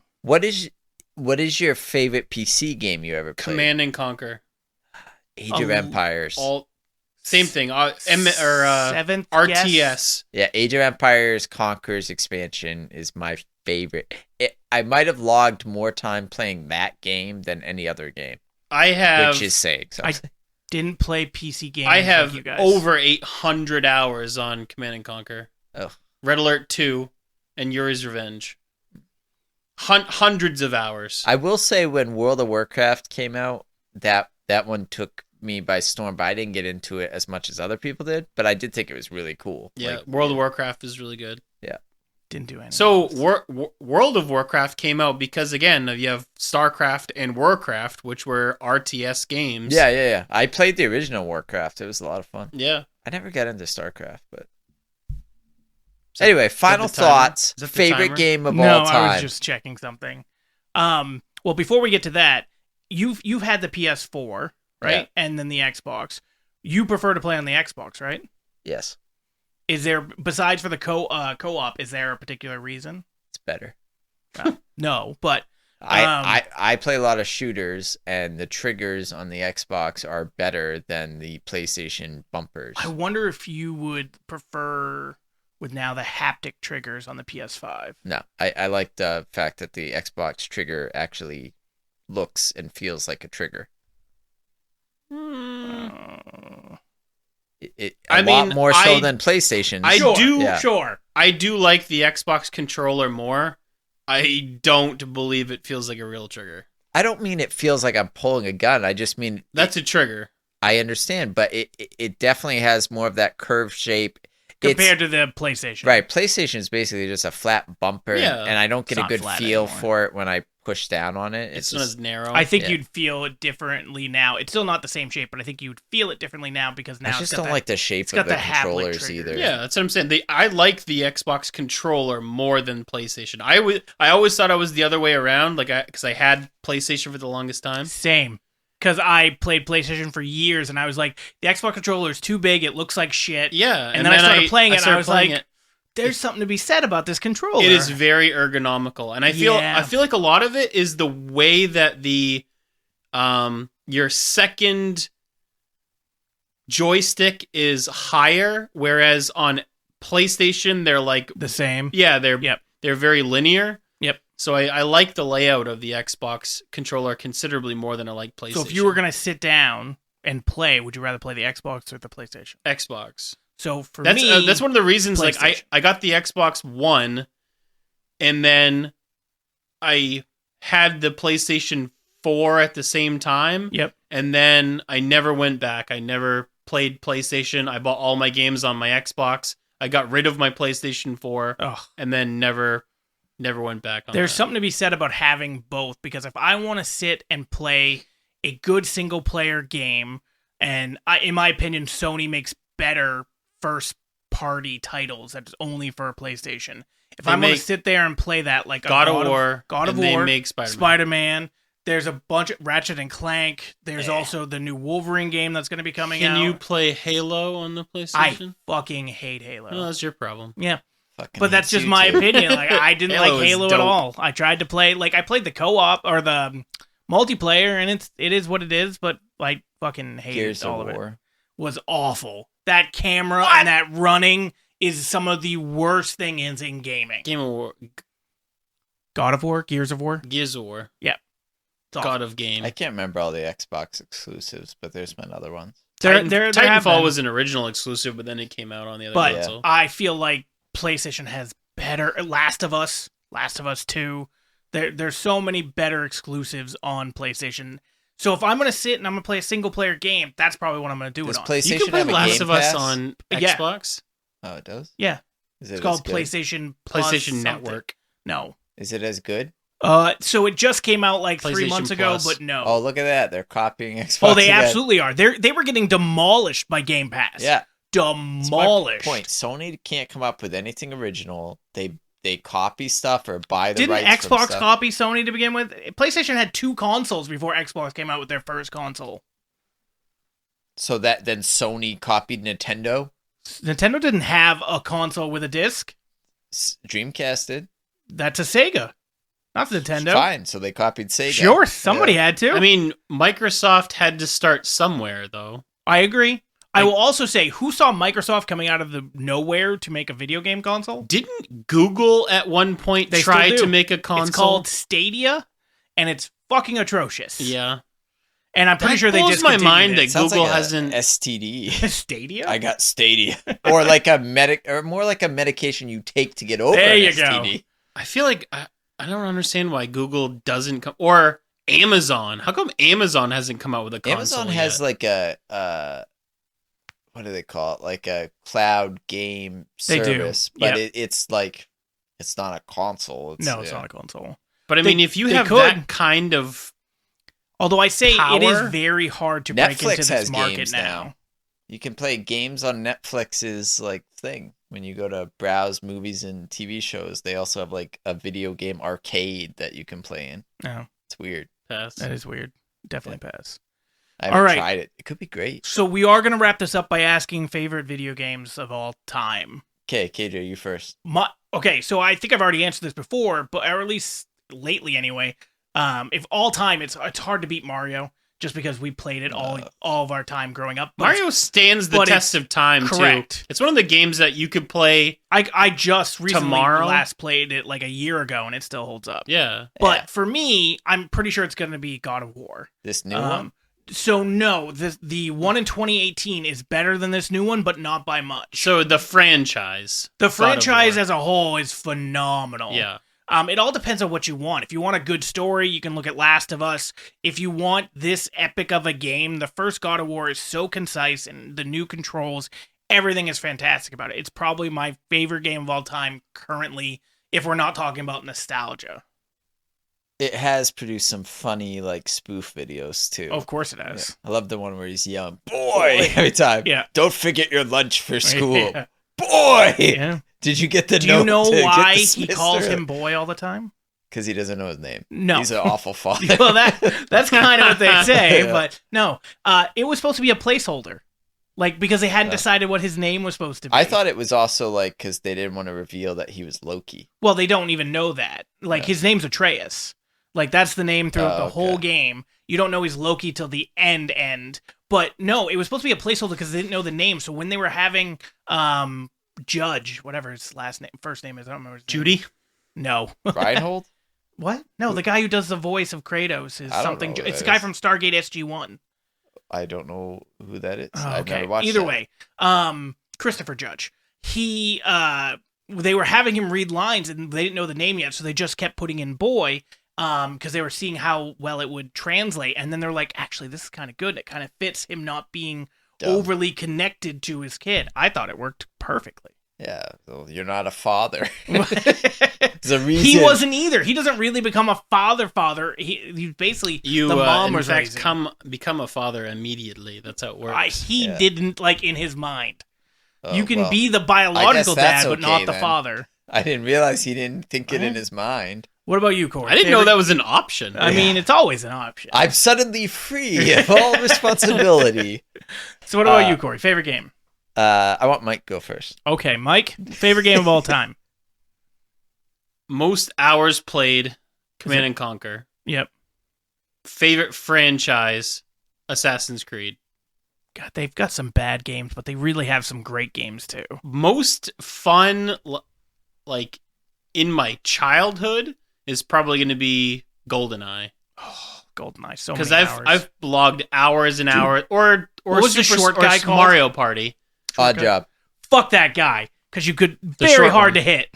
What is your favorite PC game you ever played? Command and Conquer. Age of Oh, Empires. Same thing. Seventh RTS. guess? Yeah, Age of Empires Conquer's expansion is my favorite. I might have logged more time playing that game than any other game, I have which is saying something. Didn't play PC games. I have like you guys. over 800 hours on Command and Conquer. Ugh. Red Alert 2 and Yuri's Revenge. Hundreds of hours. I will say when World of Warcraft came out, that one took me by storm, but I didn't get into it as much as other people did, but I did think it was really cool. Yeah, Like, World of Warcraft is really good. Didn't do anything. So World of Warcraft came out because, again, you have StarCraft and Warcraft, which were RTS games. Yeah. I played the original Warcraft. It was a lot of fun. Yeah. I never got into StarCraft, but anyway, final the timer? thoughts. Is that the Favorite timer? game of no, all time. I was just checking something. Well, before we get to that, you've had the PS4, right? Yeah. And then the Xbox. You prefer to play on the Xbox, right? Yes, Is there, besides for the co-op, is there a particular reason? it's better. No, but I play a lot of shooters, and the triggers on the Xbox are better than the PlayStation bumpers. I wonder if you would prefer with now the haptic triggers on the PS5. No, I like the fact that the Xbox trigger actually looks and feels like a trigger. A lot more so than PlayStation. Sure. I do like the Xbox controller more. I don't believe it feels like a real trigger. I don't mean it feels like I'm pulling a gun. I just mean That's a trigger. I understand, but it definitely has more of that curved shape. Compared to the PlayStation. Right, PlayStation is basically just a flat bumper, Yeah. and I don't get It's a not good flat feel anymore. for it when I push down on it. It's not as narrow. I think Yeah. you'd feel it differently now. It's still not the same shape, but I think you'd feel it differently now because now I it's just got don't that- like the shape it's of got the the haptic controllers trigger. either. Yeah, that's what I'm saying. I like the Xbox controller more than PlayStation. I always thought I was the other way around, because I had PlayStation for the longest time. Same. Because I played PlayStation for years, and I was like, the Xbox controller is too big. It looks like shit. Yeah, And then I started playing it, and I started was playing like, it. there's something to be said about this controller. It is very ergonomical, and I feel Yeah. like a lot of it is the way that the your second joystick is higher, whereas on PlayStation they're like the same. they're very linear. Yep. So I like the layout of the Xbox controller considerably more than I like PlayStation. So if you were going to sit down and play, would you rather play the Xbox or the PlayStation? Xbox. So for That's me, that's one of the reasons. Like PlayStation. I got the Xbox One, and then I had the PlayStation 4 at the same time. Yep. And then I never went back. I never played PlayStation. I bought all my games on my Xbox. I got rid of my PlayStation 4, Ugh. and then never went back on There's that. something to be said about having both, because if I want to sit and play a good single player game, and in my opinion, Sony makes better first party titles that's only for PlayStation. If They I'm going to make sit there and play that, like God of War, God of and they War, make Spider-Man. Spider-Man, there's a bunch of Ratchet and Clank. There's also the new Wolverine game that's going to be coming out. Can you play Halo on the I PlayStation? fucking hate Halo. Well, that's your problem. Yeah. Fucking But that's hates just you my too. opinion. Like, I didn't Halo like is Halo at dope. all. I tried to play, I played the co-op or the multiplayer, and it is what it is. But I fucking hated Gears all of of it. War. Was awful. That camera and that running is some of the worst things in gaming. Game of War, God of War, Gears of War. Gears of War, It's awful. God of Game. I can't remember all the Xbox exclusives, but there's been other ones. There have Titanfall been, was an original exclusive, but then it came out on the other but console. I feel like PlayStation has better. Last of Us 2. There's so many better exclusives on PlayStation. So if I'm gonna sit and I'm gonna play a single player game, that's probably what I'm gonna do Does it on. PlayStation You can play have a Last Game of Us Pass? on Yeah. Xbox, Oh, it does. Yeah, Is it it's called as good? PlayStation Plus PlayStation something. Network. No. Is it as good? So it just came out like 3 PlayStation months ago, Plus. but no. Oh, look at that! They're copying Xbox. Oh, they again. absolutely are. They were getting demolished by Game Pass. Yeah. That's my Demolished. point. Sony can't come up with anything original. They copy stuff or buy the Didn't rights from Xbox stuff. copy Sony to begin with? PlayStation had 2 consoles before Xbox came out with their first console. So that then Sony copied Nintendo. Nintendo didn't have a console with a disc. Dreamcast did. That's a Sega. Not Nintendo. Fine. So they copied Sega. Sure, somebody had to. I mean, Microsoft had to start somewhere, though. I agree. I will also say, who saw Microsoft coming out of the nowhere to make a video game console? Didn't Google at one point They try still do. to make a console? It's called Stadia, and it's fucking atrocious. Yeah. And I'm pretty That sure they blows my discontinued mind it. that Sounds Google like a hasn't. STD. Stadia? I got Stadia, or like a more like a medication you take to get over There an you STD. go. I feel like I don't understand why Google doesn't come, or Amazon. How come Amazon hasn't come out with a console? Amazon has yet? like a what do they call it? Like a cloud game They do. service, but Yep. it's like it's not a console. No, it's not a console. But I mean, if you have could. that kind of Although I say power, it is very hard to break Netflix into this has market games now. You can play games on Netflix's like thing. When you go to browse movies and TV shows, they also have like a video game arcade that you can play in. No, It's weird. pass. that is weird. Definitely pass. I haven't All right. tried it. It could be great. So we are going to wrap this up by asking favorite video games of all time. Okay, KJ, you first. Okay, so I think I've already answered this before, but or at least lately anyway. If all time, it's hard to beat Mario just because we played it all of our time growing up. But Mario stands the test of time, correct. too. It's one of the games that you could play. I just recently Tomorrow? last played it like a year ago, and it still holds up. Yeah. But for me, I'm pretty sure it's going to be God of War. This new one? So no, the one in 2018 is better than this new one, but not by much. So the franchise. The God of franchise War. as a whole is phenomenal. Yeah. It all depends on what you want. If you want a good story, you can look at Last of Us. If you want this epic of a game, the first God of War is so concise, and the new controls, everything is fantastic about it. It's probably my favorite game of all time currently, if we're not talking about nostalgia. It has produced some funny like spoof videos too. Oh, of course it has. Yeah. I love the one where he's yelling, "Boy!" every time. Yeah. Don't forget your lunch for school. Yeah. Boy! Yeah. Did you get the Do note? you know to get why he dismissed calls early? him boy all the time? Because he doesn't know his name. No. He's an awful father. Well, that's kind of what they say, Yeah. but no. It was supposed to be a placeholder. Like, because they hadn't decided what his name was supposed to be. I thought it was also like because they didn't want to reveal that he was Loki. Well, they don't even know that. Like, his name's Atreus. Like, that's the name throughout the whole game. You don't know he's Loki till the end. But no, it was supposed to be a placeholder because they didn't know the name. So when they were having Judge, whatever his first name is, I don't remember his name. Judy? No. Reinhold? What? No, the guy who does the voice of Kratos is I don't something. know who It's the that guy is. from Stargate SG-1. I don't know who that is. Oh, I've never watched Either that. way, Christopher Judge. He they were having him read lines and they didn't know the name yet, so they just kept putting in boy because they were seeing how well it would translate. And then they're like, actually, this is kind of good. It kind of fits him not being overly connected to his kid. I thought it worked perfectly. Yeah, well, you're not a father. There's a reason. He wasn't either. He doesn't really become a father. He's basically You, the mom in was fact, raising. become a father immediately. That's how it works. He Yeah. didn't, like, in his mind. Oh, You can well, be the I biological guess that's dad, but okay, not the then. father. I didn't realize he didn't think it in Right. his mind. What about you, Corey? I didn't know that was an option. I mean, it's always an option. I'm suddenly free of all responsibility. So what about you, Corey? Favorite game? I want Mike to go first. Okay, Mike. Favorite game of all time? Most hours played, Command and Conquer. Yep. Favorite franchise, Assassin's Creed. God, they've got some bad games, but they really have some great games too. Most fun, like, in my childhood is probably going to be GoldenEye. Oh, GoldenEye, so Because many hours. I've logged hours and hours, or what was the short or guy called? Mario Party. Odd job. Fuck that guy, because you could The very short hard one. to hit.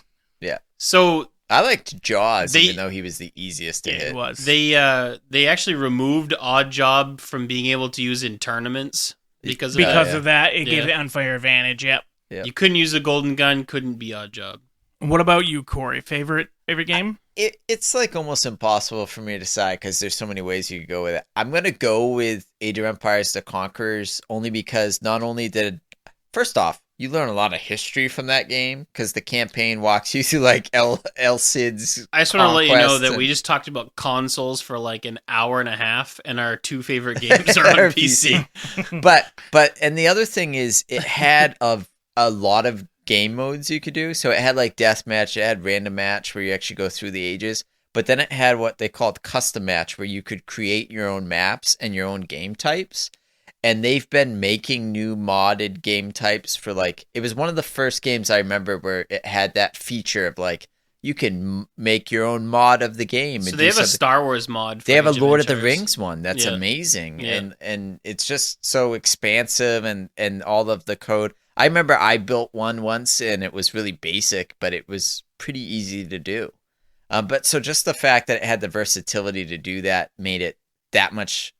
Yeah. So I liked Jaws, They- even though he was the easiest to Yeah, hit. it was. they actually removed Odd Job from being able to use in tournaments because of because yeah. of that, it gave Yeah. it unfair advantage. Yep. Yeah. You couldn't use a golden gun, couldn't be Odd Job. What about you, Corey? Favorite game? It's like almost impossible for me to decide because there's so many ways you could go with it. I'm going to go with Age of Empires The Conquerors only because not only did... First off, you learn a lot of history from that game because the campaign walks you through like El Cid's I just want to let you know conquest that and- we just talked about consoles for like an hour and a half, and our two favorite games are on Or PC. But and the other thing is it had a lot of game modes you could do. So it had like deathmatch, it had random match where you actually go through the ages, but then it had what they called custom match where you could create your own maps and your own game types. And they've been making new modded game types for like, it was one of the first games I remember where it had that feature of like, you can make your own mod of the game. So and they do have a something. Star Wars mod. For They have a Age of Lord of the Adventures. Rings one. That's Yeah. amazing. Yeah. And it's just so expansive and all of the code. I remember I built one once and it was really basic, but it was pretty easy to do. But so just the fact that it had the versatility to do that made it that much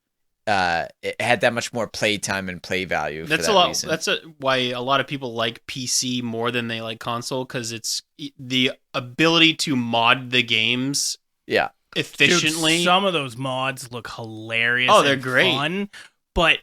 it had that much more playtime and play value. That's for that reason. That's why a lot of people like PC more than they like console, because it's the ability to mod the games. Yeah. Efficiently. Dude, some of those mods look hilarious. Oh, they're and great. fun, but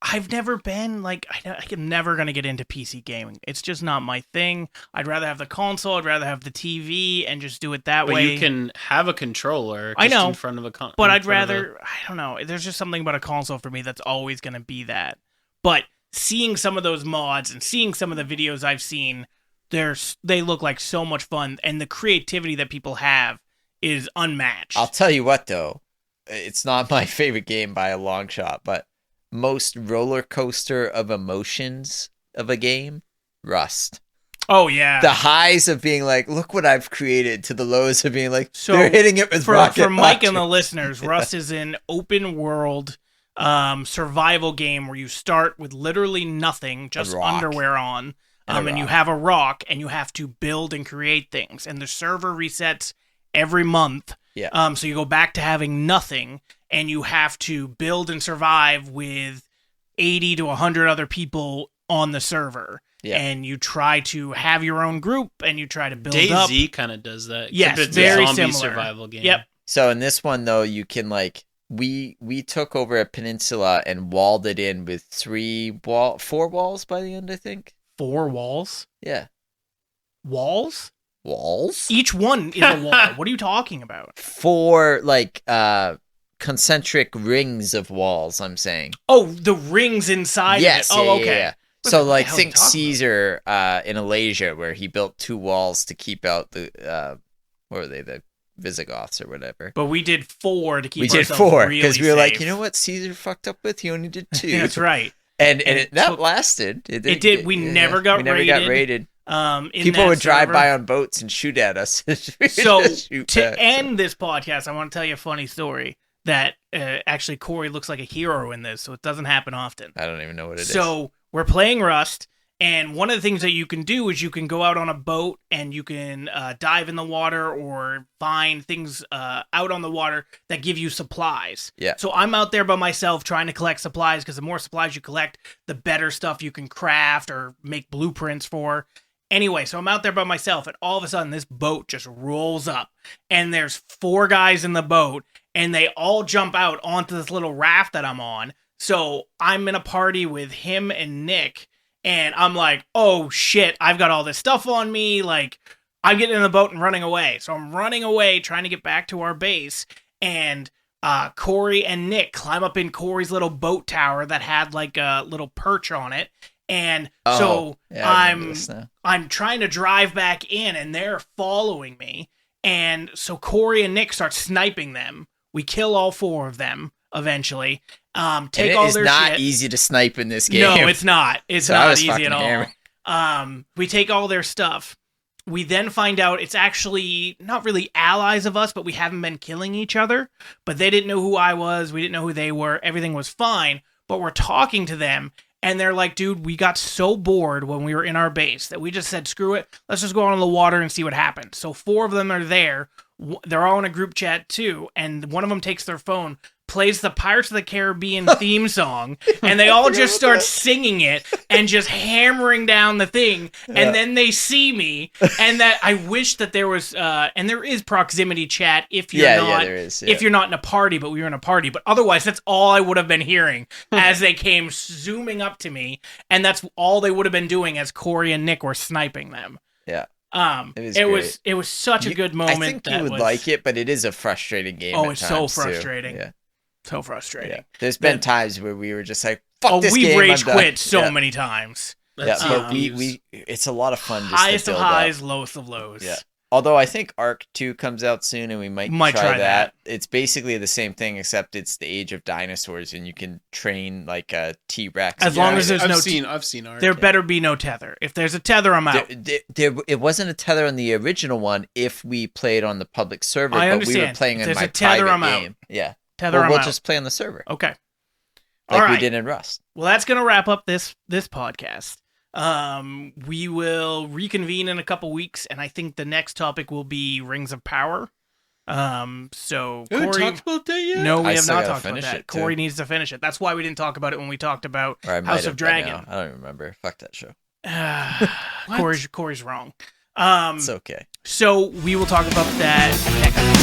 I've never been like I'm never gonna get into PC gaming. It's just not my thing. I'd rather have the console. I'd rather have the TV and just do it that But way. you can have a controller I know, in front of a console. but I'd rather. I don't know. There's just something about a console for me that's always gonna be that. But seeing some of those mods and seeing some of the videos I've seen, they look like so much fun, and the creativity that people have is unmatched. I'll tell you what, though, it's not my favorite game by a long shot, but most roller coaster of emotions of a game, Rust. Oh yeah, The highs of being like, look what I've created, to the lows of being like, So, they're hitting it with rocket for Mike and the launchers. listeners, Rust is an open world survival game where you start with literally nothing, just rock. underwear on, And a and you rock. have a rock, and you have to build and create things, and the server resets every month. Yeah. So you go back to having nothing, and you have to build and survive with 80 to 100 other people on the server. Yeah. And you try to have your own group, and you try to build up. DayZ kind of does that. Yes, except it's very a zombie similar. survival game. Yep. So in this one, though, you can, like, we took over a peninsula and walled it in with 4 walls by the end, I think. 4 walls? Yeah. Walls? Walls? Each one is a wall. What are you talking about? 4, like, concentric rings of walls, I'm saying. Oh, the rings inside Yes. of it. Yeah, Oh, yeah, okay. yeah. What So, the like, hell are you think talking about? Caesar in Alasia, where he built 2 walls to keep out the, what were they, the Visigoths or whatever. But we did 4 to keep We did ourselves 4 really because we were like, safe. you know what Caesar fucked up with? He only did 2. That's right. And it that took- lasted. It did. We never got we never got raided. raided. In People that would drive server. by on boats and shoot at us. We would So just shoot to back, so. end this podcast, I want to tell you a funny story that actually Corey looks like a hero in this, so it doesn't happen often. I don't even know what it is. So we're playing Rust, and one of the things that you can do is you can go out on a boat and you can dive in the water or find things out on the water that give you supplies. Yeah. So I'm out there by myself trying to collect supplies, because the more supplies you collect, the better stuff you can craft or make blueprints for. Anyway, so I'm out there by myself, and all of a sudden this boat just rolls up, and there's 4 guys in the boat, and they all jump out onto this little raft that I'm on. So I'm in a party with him and Nick, and I'm like, oh shit, I've got all this stuff on me. Like, I'm getting in the boat and running away. So I'm running away, trying to get back to our base, and Corey and Nick climb up in Corey's little boat tower that had like a little perch on it. And so yeah, I remember this now. I'm trying to drive back in, and they're following me. And so Corey and Nick start sniping them. We kill all 4 of them eventually. Take And all it is their not shit. easy to snipe in this game. No, it's not. It's So I not was easy fucking at all. hammered. We take all their stuff. We then find out it's actually not really allies of us, but we haven't been killing each other. But they didn't know who I was. We didn't know who they were. Everything was fine. But we're talking to them, and they're like, dude, we got so bored when we were in our base that we just said, screw it. Let's just go out on the water and see what happens. So 4 of them are there. They're all in a group chat too. And one of them takes their phone, plays the Pirates of the Caribbean theme song, and they all just start singing it and just hammering down the thing. And then they see me, and that I wish that there was, and there is proximity chat if you're not, there is. if you're not in a party, but we were in a party. But otherwise, that's all I would have been hearing as they came zooming up to me, and that's all they would have been doing as Corey and Nick were sniping them. Yeah. It was such a good moment. I think that you would was, like it, but it is a frustrating game. Oh, at it's so times, too. frustrating. Yeah. So frustrating. Yeah. There's been But- times where we were just like, "Fuck Oh, this we've game." rage I'm done. quit so Yeah. many times. Yeah, That's but it. we it's a lot of fun. Just Highest to of build up. highs, lowest of lows. Yeah. Although I think Arc 2 comes out soon, and we might try that. It's basically the same thing, except it's the age of dinosaurs, and you can train like a T-Rex. As long as there's I've no seen Arc. There better be no tether. If there's a tether, I'm out. it wasn't a tether on the original one if we played on the public server, I but we were understand. playing If in there's my a tether, private I'm out. game. Yeah. Tether, Or I'm we'll out. just play on the server. Okay. Like All right. we did in Rust. Well, that's going to wrap up this podcast. We will reconvene in a couple weeks, and I think the next topic will be Rings of Power. So We haven't Corey, talked about that yet? no, we I have still not gotta talked about finish that. it, too. Corey needs to finish it. That's why we didn't talk about it when we talked about Or I might House have of by now. Dragon. I don't even remember. Fuck that show. Corey's wrong. It's okay. So we will talk about that next.